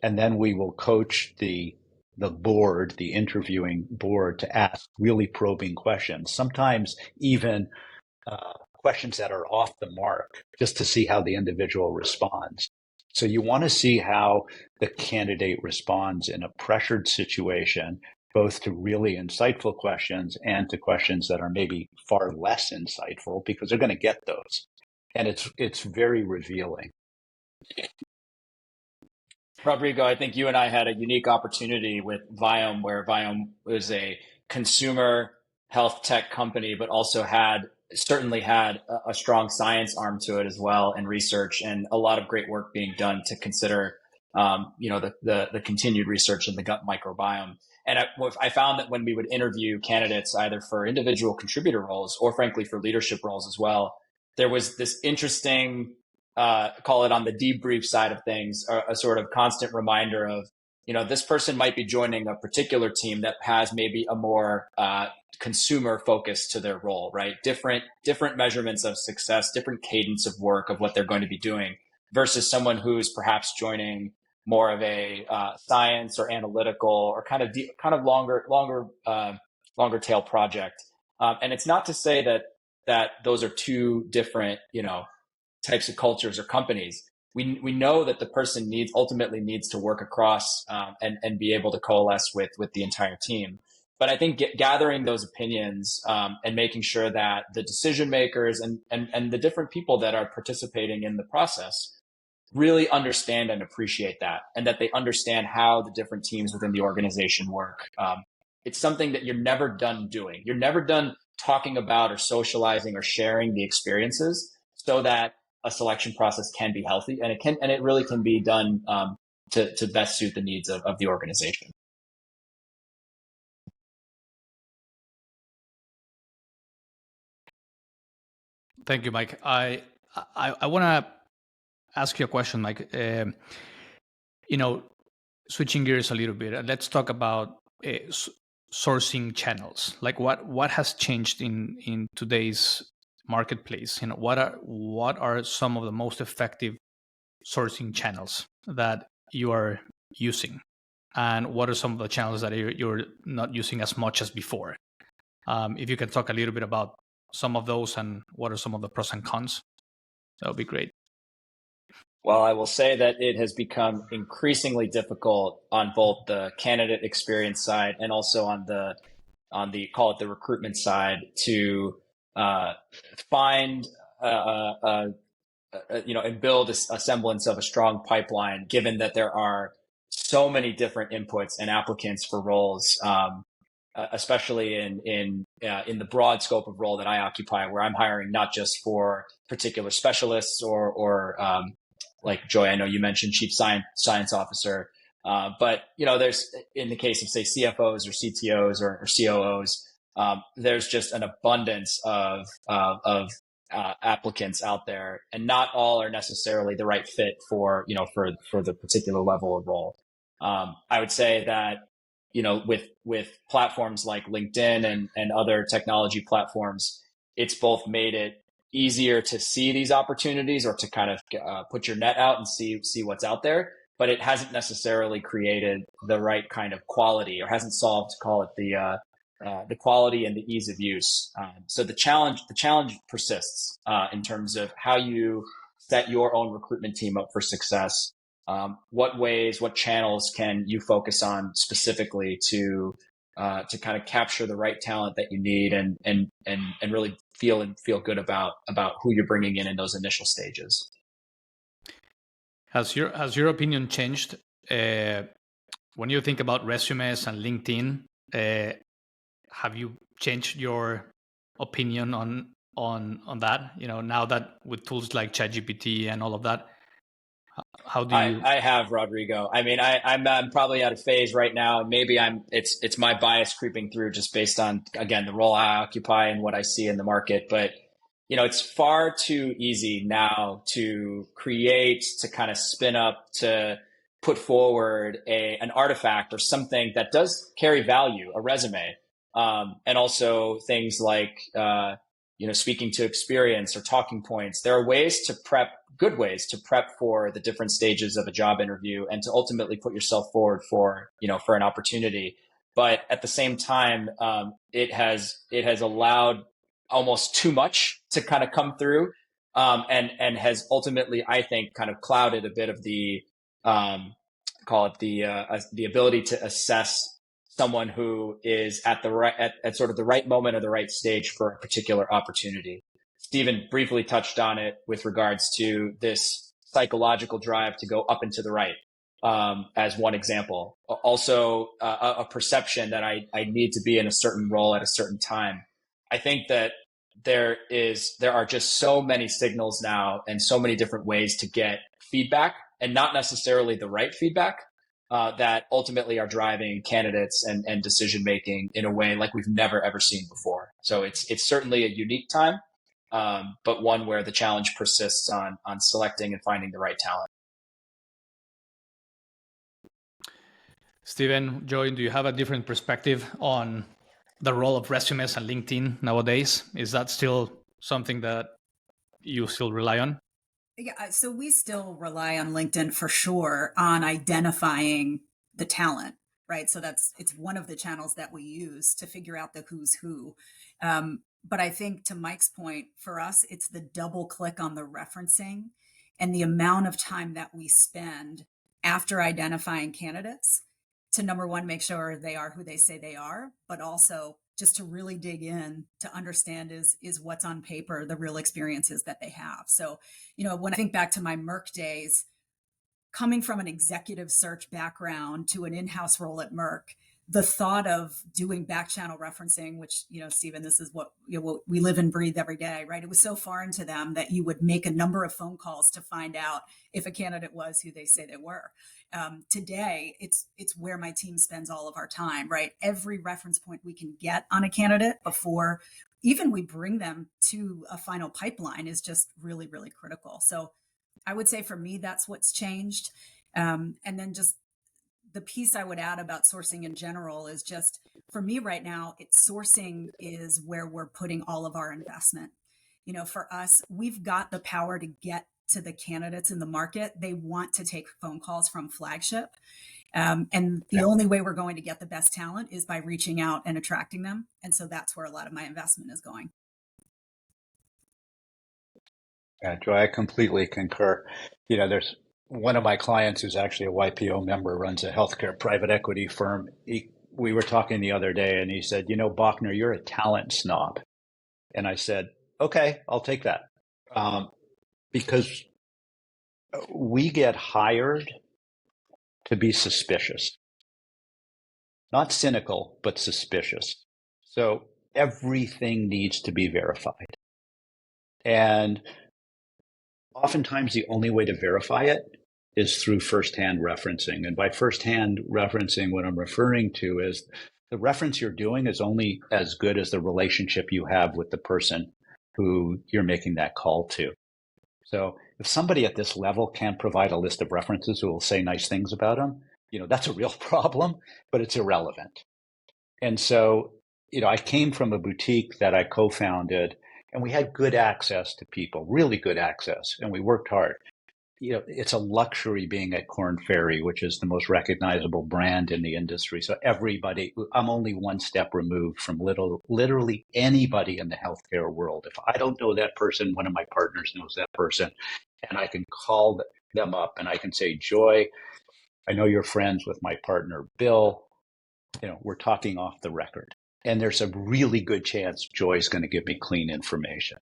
And then we will coach the board, the interviewing board, to ask really probing questions, sometimes even questions that are off the mark, just to see how the individual responds. So you want to see how the candidate responds in a pressured situation, both to really insightful questions and to questions that are maybe far less insightful, because they're going to get those. And it's very revealing. Rodrigo, I think you and I had a unique opportunity with Viome, where Viome was a consumer health tech company, but also certainly had a strong science arm to it as well, and research, and a lot of great work being done to consider, the continued research in the gut microbiome. And I found that when we would interview candidates, either for individual contributor roles or frankly for leadership roles as well, there was this interesting, call it on the debrief side of things, a sort of constant reminder of, this person might be joining a particular team that has maybe a more consumer focus to their role, right? Different measurements of success, different cadence of work of what they're going to be doing, versus someone who's perhaps joining more of a science or analytical or kind of longer tail project. And it's not to say that those are two different, types of cultures or companies. We know that the person ultimately needs to work across and be able to coalesce with the entire team. But I think gathering those opinions and making sure that the decision makers and the different people that are participating in the process really understand and appreciate that, and that they understand how the different teams within the organization work. It's something that you're never done doing. You're never done talking about or socializing or sharing the experiences, so that a selection process can be healthy, and it really can be done to best suit the needs of the organization. Thank you, Mike. I want to ask you a question, Mike. Switching gears a little bit, let's talk about sourcing channels. Like what has changed in today's marketplace? What are some of the most effective sourcing channels that you are using, and what are some of the channels that you're not using as much as before? If you can talk a little bit about some of those and what are some of the pros and cons, that would be great. Well, I will say that it has become increasingly difficult on both the candidate experience side and also on the call it the recruitment side to find and build a semblance of a strong pipeline, given that there are so many different inputs and applicants for roles, especially in the broad scope of role that I occupy, where I'm hiring not just for particular specialists or like Joy, I know you mentioned chief science officer, but there's, in the case of say CFOs or CTOs or COOs, there's just an abundance of applicants out there, and not all are necessarily the right fit for the particular level of role. I would say that with platforms like LinkedIn and other technology platforms, it's both made it easier to see these opportunities or to kind of put your net out and see what's out there, but it hasn't necessarily created the right kind of quality, or hasn't solved, call it the quality and the ease of use. So the challenge persists in terms of how you set your own recruitment team up for success. What channels can you focus on specifically to kind of capture the right talent that you need and really feel good about who you're bringing in those initial stages. Has your opinion changed when you think about resumes and LinkedIn? Have you changed your opinion on that? Now that with tools like ChatGPT and all of that, How do you? I have, Rodrigo. I mean, I'm probably out of phase right now. Maybe it's my bias creeping through just based on, again, the role I occupy and what I see in the market. But, it's far too easy now to create, to kind of spin up, to put forward an artifact or something that does carry value, a resume. And also things like, speaking to experience or talking points. There are ways to prep, good ways to prep for the different stages of a job interview and to ultimately put yourself forward for, for an opportunity. But at the same time, it has allowed almost too much to kind of come through, and has ultimately, I think, kind of clouded a bit of the call it the ability to assess someone who is at the right at sort of the right moment or the right stage for a particular opportunity. Stephen briefly touched on it with regards to this psychological drive to go up and to the right, as one example. Also, a perception that I need to be in a certain role at a certain time. I think that there are just so many signals now and so many different ways to get feedback, and not necessarily the right feedback, that ultimately are driving candidates and decision making in a way like we've never ever seen before. So it's certainly a unique time, but one where the challenge persists on selecting and finding the right talent. Stephen, Joy, do you have a different perspective on the role of resumes and LinkedIn nowadays? Is that still something that you still rely on? Yeah, so we still rely on LinkedIn for sure on identifying the talent, right? So it's one of the channels that we use to figure out the who's who. But I think, to Mike's point, for us, it's the double click on the referencing and the amount of time that we spend after identifying candidates to, number one, make sure they are who they say they are, but also just to really dig in to understand is what's on paper, the real experiences that they have. So, when I think back to my Merck days, coming from an executive search background to an in-house role at Merck, the thought of doing back channel referencing, which, Stephen, this is what, what we live and breathe every day, right? It was so foreign to them that you would make a number of phone calls to find out if a candidate was who they say they were. Today, it's where my team spends all of our time, right? Every reference point we can get on a candidate before even we bring them to a final pipeline is just really, really critical. So I would say for me, that's what's changed. And then just the piece I would add about sourcing in general is just, for me right now, sourcing is where we're putting all of our investment. For us, we've got the power to get to the candidates in the market. They want to take phone calls from Flagship. And the only way we're going to get the best talent is by reaching out and attracting them. And so that's where a lot of my investment is going. Yeah, Joy, I completely concur. There's one of my clients who's actually a YPO member, runs a healthcare private equity firm. We were talking the other day and he said, Bachner, you're a talent snob. And I said, okay, I'll take that. Because we get hired to be suspicious, not cynical, but suspicious. So everything needs to be verified. And oftentimes the only way to verify it is through firsthand referencing. And by firsthand referencing, what I'm referring to is the reference you're doing is only as good as the relationship you have with the person who you're making that call to. So if somebody at this level can't provide a list of references who will say nice things about them, that's a real problem, but it's irrelevant. And so, I came from a boutique that I co-founded, and we had good access to people, really good access, and we worked hard. It's a luxury being at Korn Ferry, which is the most recognizable brand in the industry. So everybody, I'm only one step removed from literally anybody in the healthcare world. If I don't know that person, one of my partners knows that person, and I can call them up and I can say, Joy, I know you're friends with my partner, Bill. We're talking off the record. And there's a really good chance Joy's going to give me clean information.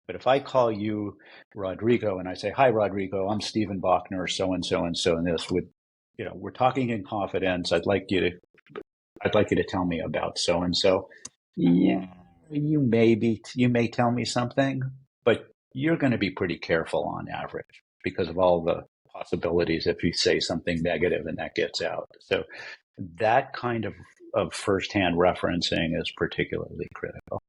But if I call you, Rodrigo, and I say, hi, Rodrigo, I'm Stephen Bachner, so-and-so and so, and this we're talking in confidence. I'd like you to tell me about so-and-so. Yeah, you may tell me something, but you're going to be pretty careful on average because of all the possibilities if you say something negative and that gets out. So that kind of firsthand referencing is particularly critical.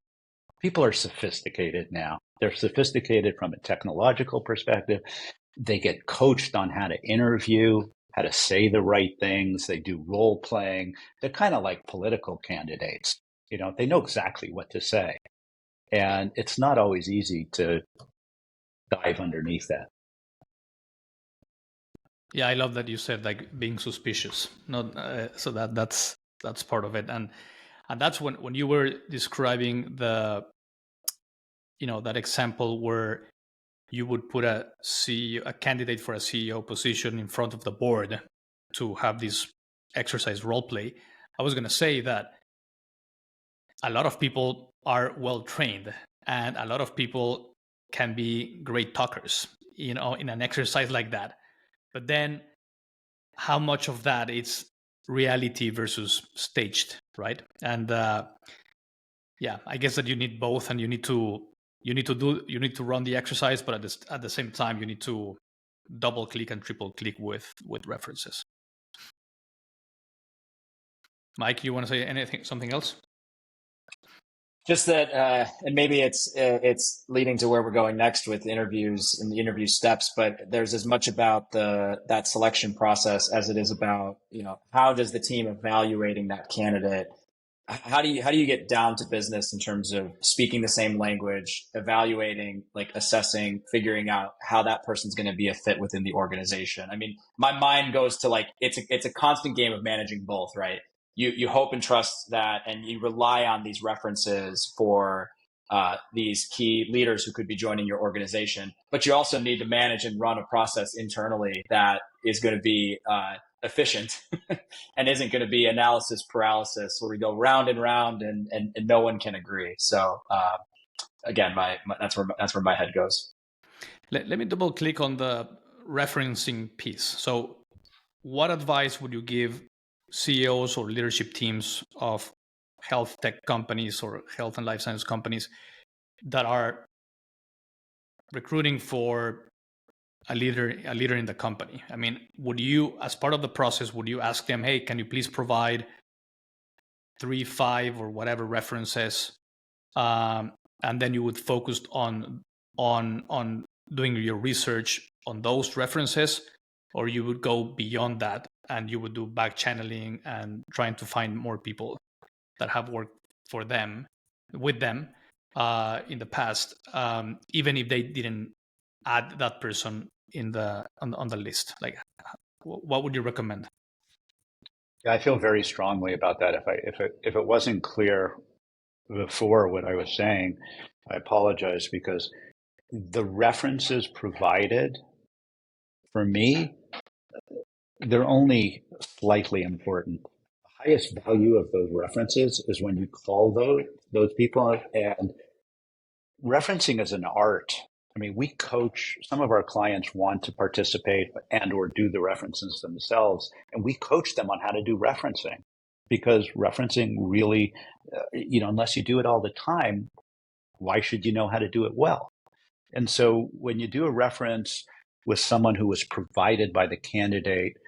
People are sophisticated now. They're sophisticated from a technological perspective. They get coached on how to interview, how to say the right things. They do role playing. They're kind of like political candidates. They know exactly what to say. And it's not always easy to dive underneath that. Yeah, I love that you said like being suspicious. Not so that's part of it, and that's when you were describing the that example where you would put a candidate for a CEO position in front of the board to have this exercise role play. I was going to say that a lot of people are well trained, and a lot of people can be great talkers, in an exercise like that. But then how much of that is reality versus staged, right? And yeah, I guess that you need both, and you need to run the exercise, but at the same time you need to double click and triple click with references. Mike, you want to say something else? Just that, and maybe it's leading to where we're going next with interviews and the interview steps. But there's as much about that selection process as it is about how does the team evaluating that candidate. How do you get down to business in terms of speaking the same language, evaluating, like assessing, figuring out how that person's going to be a fit within the organization? I mean, my mind goes to like it's a constant game of managing both, right? You hope and trust that, and you rely on these references for these key leaders who could be joining your organization. But you also need to manage and run a process internally that is going to be efficient and isn't going to be analysis paralysis where we go round and round and no one can agree. So again, that's where my head goes. Let me double click on the referencing piece. So what advice would you give CEOs or leadership teams of health tech companies or health and life science companies that are recruiting for a leader in the company? I mean, would you, as part of the process, would you ask them, hey, can you please provide 3, 5 or whatever references, and then you would focus on doing your research on those references, or you would go beyond that and you would do back channeling and trying to find more people that have worked with them in the past, even if they didn't add that person on the list? Like, what would you recommend? Yeah, I feel very strongly about that. If it wasn't clear before what I was saying, I apologize, because the references provided, for me, they're only slightly important. The highest value of those references is when you call those people, and referencing is an art. I mean, we coach, some of our clients want to participate and or do the references themselves, and we coach them on how to do referencing, because referencing really, unless you do it all the time, why should you know how to do it well? And so when you do a reference with someone who was provided by the candidate,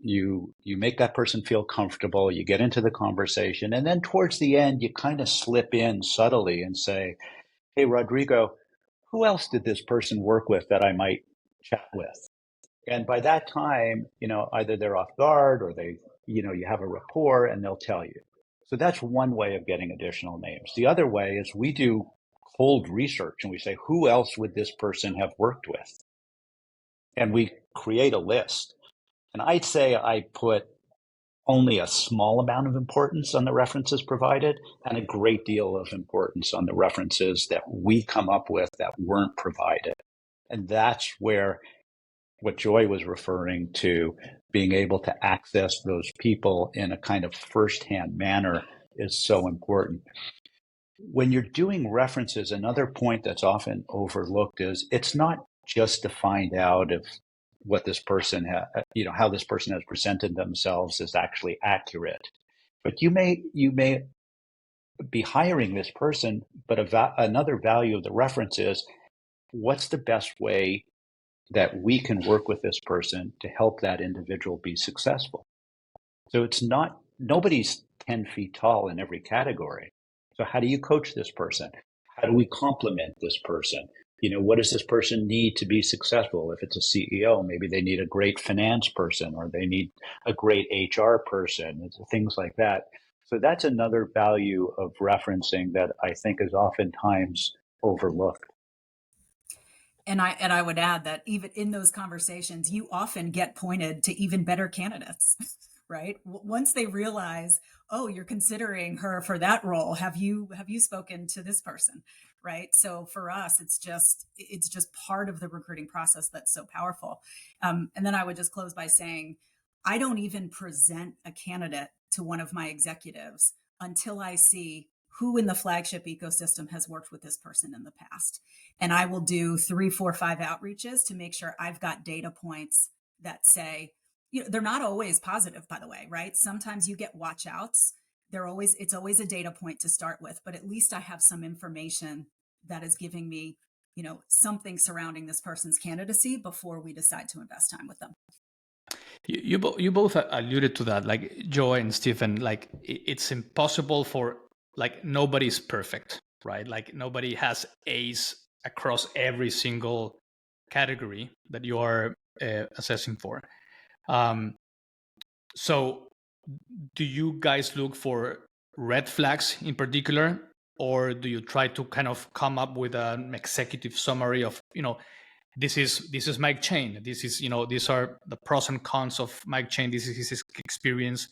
you make that person feel comfortable, you get into the conversation, and then towards the end, you kind of slip in subtly and say, hey, Rodrigo, who else did this person work with that I might chat with? And by that time, either they're off guard or they, you have a rapport and they'll tell you. So that's one way of getting additional names. The other way is we do cold research and we say, who else would this person have worked with? And we create a list. And I'd say I put only a small amount of importance on the references provided and a great deal of importance on the references that we come up with that weren't provided. And that's where what Joy was referring to, being able to access those people in a kind of firsthand manner, is so important. When you're doing references, another point that's often overlooked is it's not just to find out if what this person, how this person has presented themselves is actually accurate. But you may be hiring this person, but another value of the reference is what's the best way that we can work with this person to help that individual be successful. So it's not, nobody's 10 feet tall in every category. So how do you coach this person? How do we complement this person? What does this person need to be successful? If it's a CEO, maybe they need a great finance person, or they need a great HR person, things like that. So that's another value of referencing that I think is oftentimes overlooked. And I would add that even in those conversations, you often get pointed to even better candidates, right? Once they realize, oh, you're considering her for that role, have you spoken to this person, right? So for us, it's just part of the recruiting process that's so powerful. And then I would just close by saying, I don't even present a candidate to one of my executives until I see who in the flagship ecosystem has worked with this person in the past. And I will do 3, 4, 5 outreaches to make sure I've got data points that say, they're not always positive, by the way, right? Sometimes you get watch outs. It's always a data point to start with, but at least I have some information that is giving me, something surrounding this person's candidacy before we decide to invest time with them. You both alluded to that, like Joe and Stephen, like it's impossible for, like, nobody's perfect, right? Like nobody has A's across every single category that you are assessing for. So do you guys look for red flags in particular, or do you try to kind of come up with an executive summary of, this is Mike Chang. This is, these are the pros and cons of Mike Chang. This is his experience.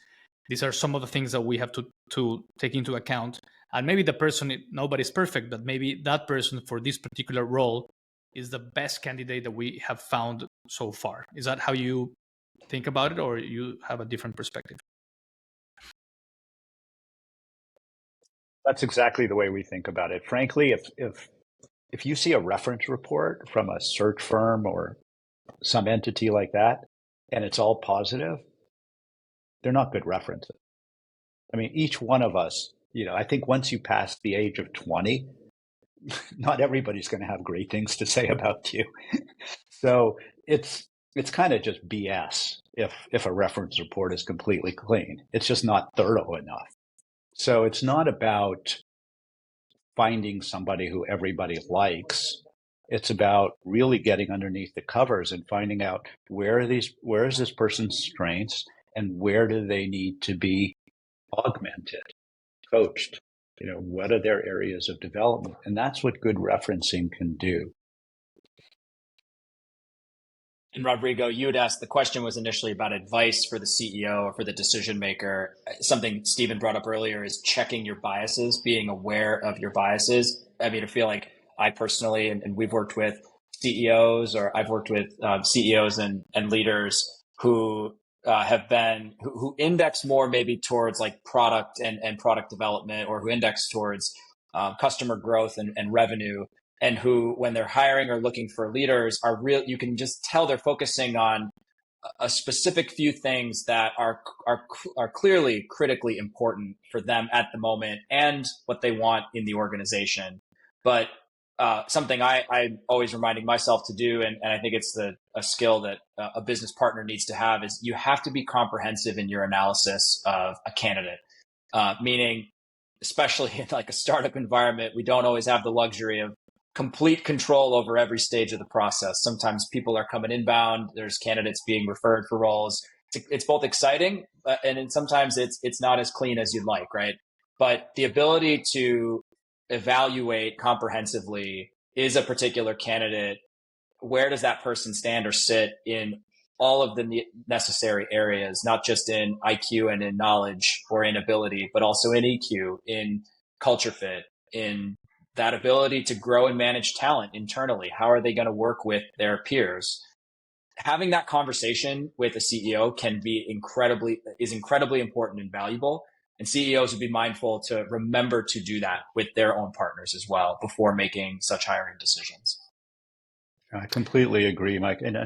These are some of the things that we have to take into account. And maybe the person, nobody's perfect, but maybe that person for this particular role is the best candidate that we have found so far. Is that how you think about it, or you have a different perspective? That's exactly the way we think about it. Frankly, if you see a reference report from a search firm or some entity like that, and it's all positive, they're not good references. I mean, each one of us, I think once you pass the age of 20, not everybody's going to have great things to say about you. So it's kind of just BS if a reference report is completely clean. It's just not thorough enough. So it's not about finding somebody who everybody likes. It's about really getting underneath the covers and finding out where is this person's strengths and where do they need to be augmented, coached. What are their areas of development? And that's what good referencing can do. And Rodrigo, you had asked, the question was initially about advice for the CEO or for the decision maker. Something Stephen brought up earlier is checking your biases, being aware of your biases. I mean, I feel like I personally, and we've worked with CEOs, or I've worked with CEOs and leaders who who index more maybe towards like product and product development, or who index towards customer growth and revenue, and who, when they're hiring or looking for leaders, you can just tell they're focusing on a specific few things that are clearly critically important for them at the moment and what they want in the organization. But something I'm always reminding myself to do, and I think it's a skill that a business partner needs to have, is you have to be comprehensive in your analysis of a candidate. Meaning, especially in like a startup environment, we don't always have the luxury of complete control over every stage of the process. Sometimes people are coming inbound. There's candidates being referred for roles. It's both exciting, and then sometimes it's not as clean as you'd like, right? But the ability to evaluate comprehensively, is a particular candidate, where does that person stand or sit in all of the necessary areas, not just in IQ and in knowledge or in ability, but also in EQ, in culture fit, in that ability to grow and manage talent internally. How are they going to work with their peers? Having that conversation with a CEO is incredibly important and valuable. And CEOs would be mindful to remember to do that with their own partners as well before making such hiring decisions. I completely agree, Mike. And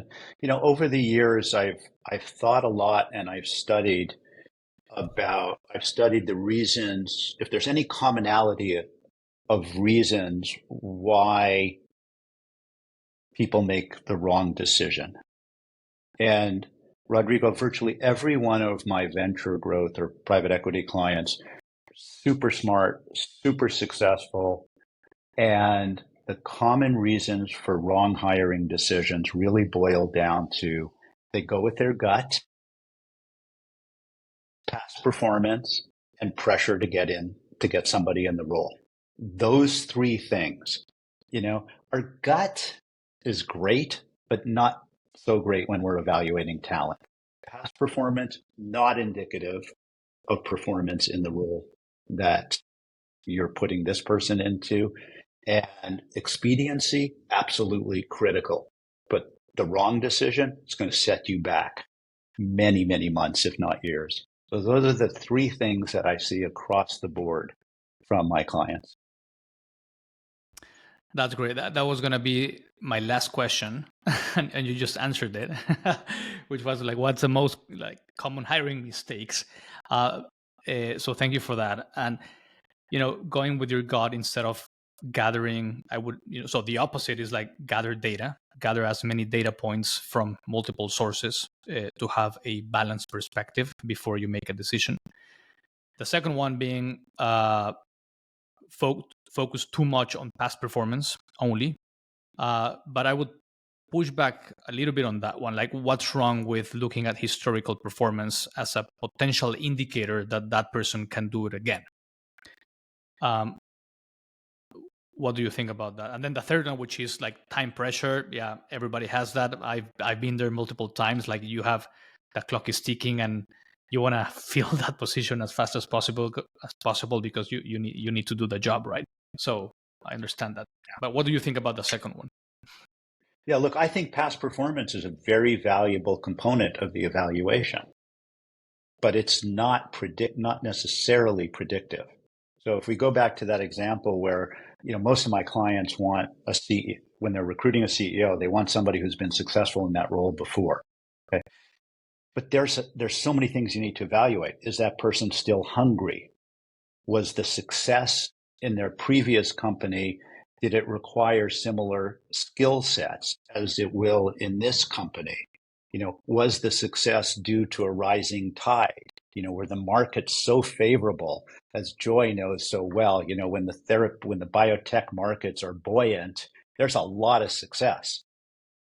over the years, I've thought a lot, and I've studied the reasons, if there's any commonality of reasons why people make the wrong decision. And Rodrigo, virtually every one of my venture growth or private equity clients, super smart, super successful, and the common reasons for wrong hiring decisions really boil down to they go with their gut, past performance, and pressure to get somebody in the role. Those three things, our gut is great, but not so great when we're evaluating talent. Past performance, not indicative of performance in the role that you're putting this person into. And expediency, absolutely critical. But the wrong decision is going to set you back many, many months, if not years. So those are the three things that I see across the board from my clients. That's great. That was going to be my last question, and you just answered it, which was like, what's the most common hiring mistakes? So thank you for that. And going with your gut instead of gathering, I would so the opposite is like gather data, gather as many data points from multiple sources to have a balanced perspective before you make a decision. The second one being focus too much on past performance only. But I would push back a little bit on that one. Like, what's wrong with looking at historical performance as a potential indicator that that person can do it again? What do you think about that? And then the third one, which is like time pressure. Yeah, everybody has that. I've been there multiple times. Like, you have the clock is ticking and you want to fill that position as fast as possible because you need to do the job, right? So I understand that. But what do you think about the second one? Yeah, look, I think past performance is a very valuable component of the evaluation, but it's not necessarily predictive. So if we go back to that example where, most of my clients want a CEO, when they're recruiting a CEO, they want somebody who's been successful in that role before. Okay. But there's so many things you need to evaluate. Is that person still hungry? Was the success in their previous company, did it require similar skill sets as it will in this company? Was the success due to a rising tide? Were the markets so favorable, as Joy knows so well, when the biotech markets are buoyant, there's a lot of success.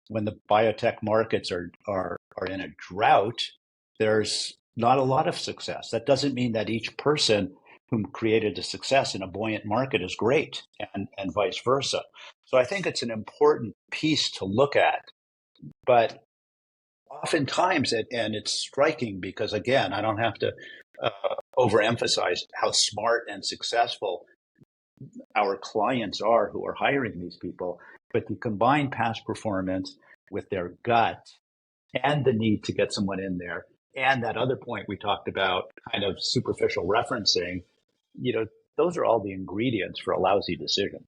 When the biotech markets are in a drought, there's not a lot of success. That doesn't mean that each person whom created a success in a buoyant market is great, and vice versa. So I think it's an important piece to look at. But oftentimes, and it's striking because, again, I don't have to overemphasize how smart and successful our clients are who are hiring these people, but you combine past performance with their gut and the need to get someone in there, and that other point we talked about, kind of superficial referencing, those are all the ingredients for a lousy decision.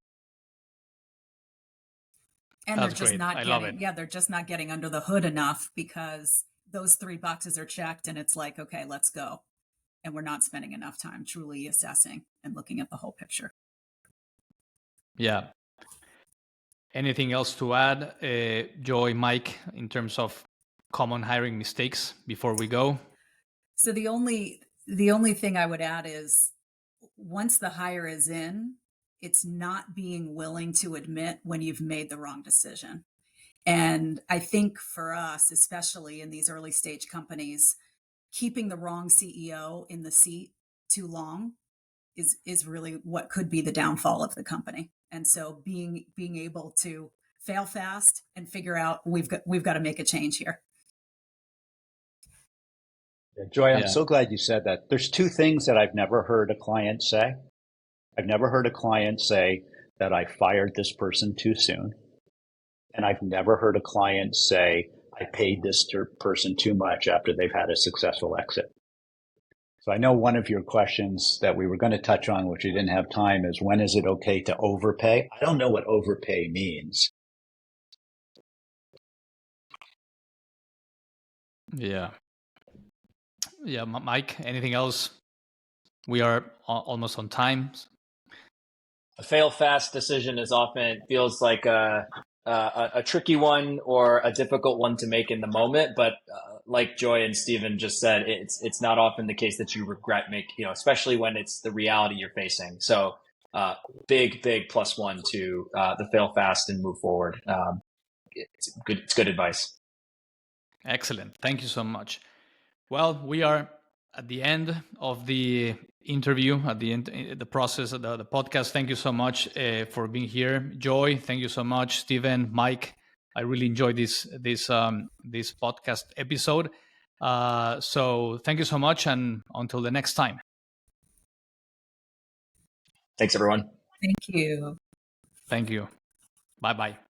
And That's they're just great. not I getting, love it. they're just not getting under the hood enough because those three boxes are checked and it's like, okay, let's go. And we're not spending enough time truly assessing and looking at the whole picture. Yeah. Anything else to add, Joy, Mike, in terms of common hiring mistakes before we go? So the only thing I would add is once the hire is in, it's not being willing to admit when you've made the wrong decision. And I think for us, especially in these early stage companies, keeping the wrong CEO in the seat too long is really what could be the downfall of the company. And so being able to fail fast and figure out we've got to make a change here. Joy, I'm so glad you said that. There's two things that I've never heard a client say. I've never heard a client say that I fired this person too soon. And I've never heard a client say, I paid this person too much after they've had a successful exit. So I know one of your questions that we were going to touch on, which we didn't have time, is when is it okay to overpay? I don't know what overpay means. Yeah. Yeah, Mike, anything else? We are almost on time. A fail fast decision is often feels like a a tricky one or a difficult one to make in the moment, but like Joy and Stephen just said, it's not often the case that you regret especially when it's the reality you're facing. So big +1 to the fail fast and move forward. It's good advice. Excellent. Thank you so much. Well, we are at the end of the interview, at the end, the process of the podcast. Thank you so much for being here, Joy. Thank you so much, Stephen, Mike. I really enjoyed this podcast episode. So thank you so much, and until the next time. Thanks, everyone. Thank you. Thank you. Bye-bye.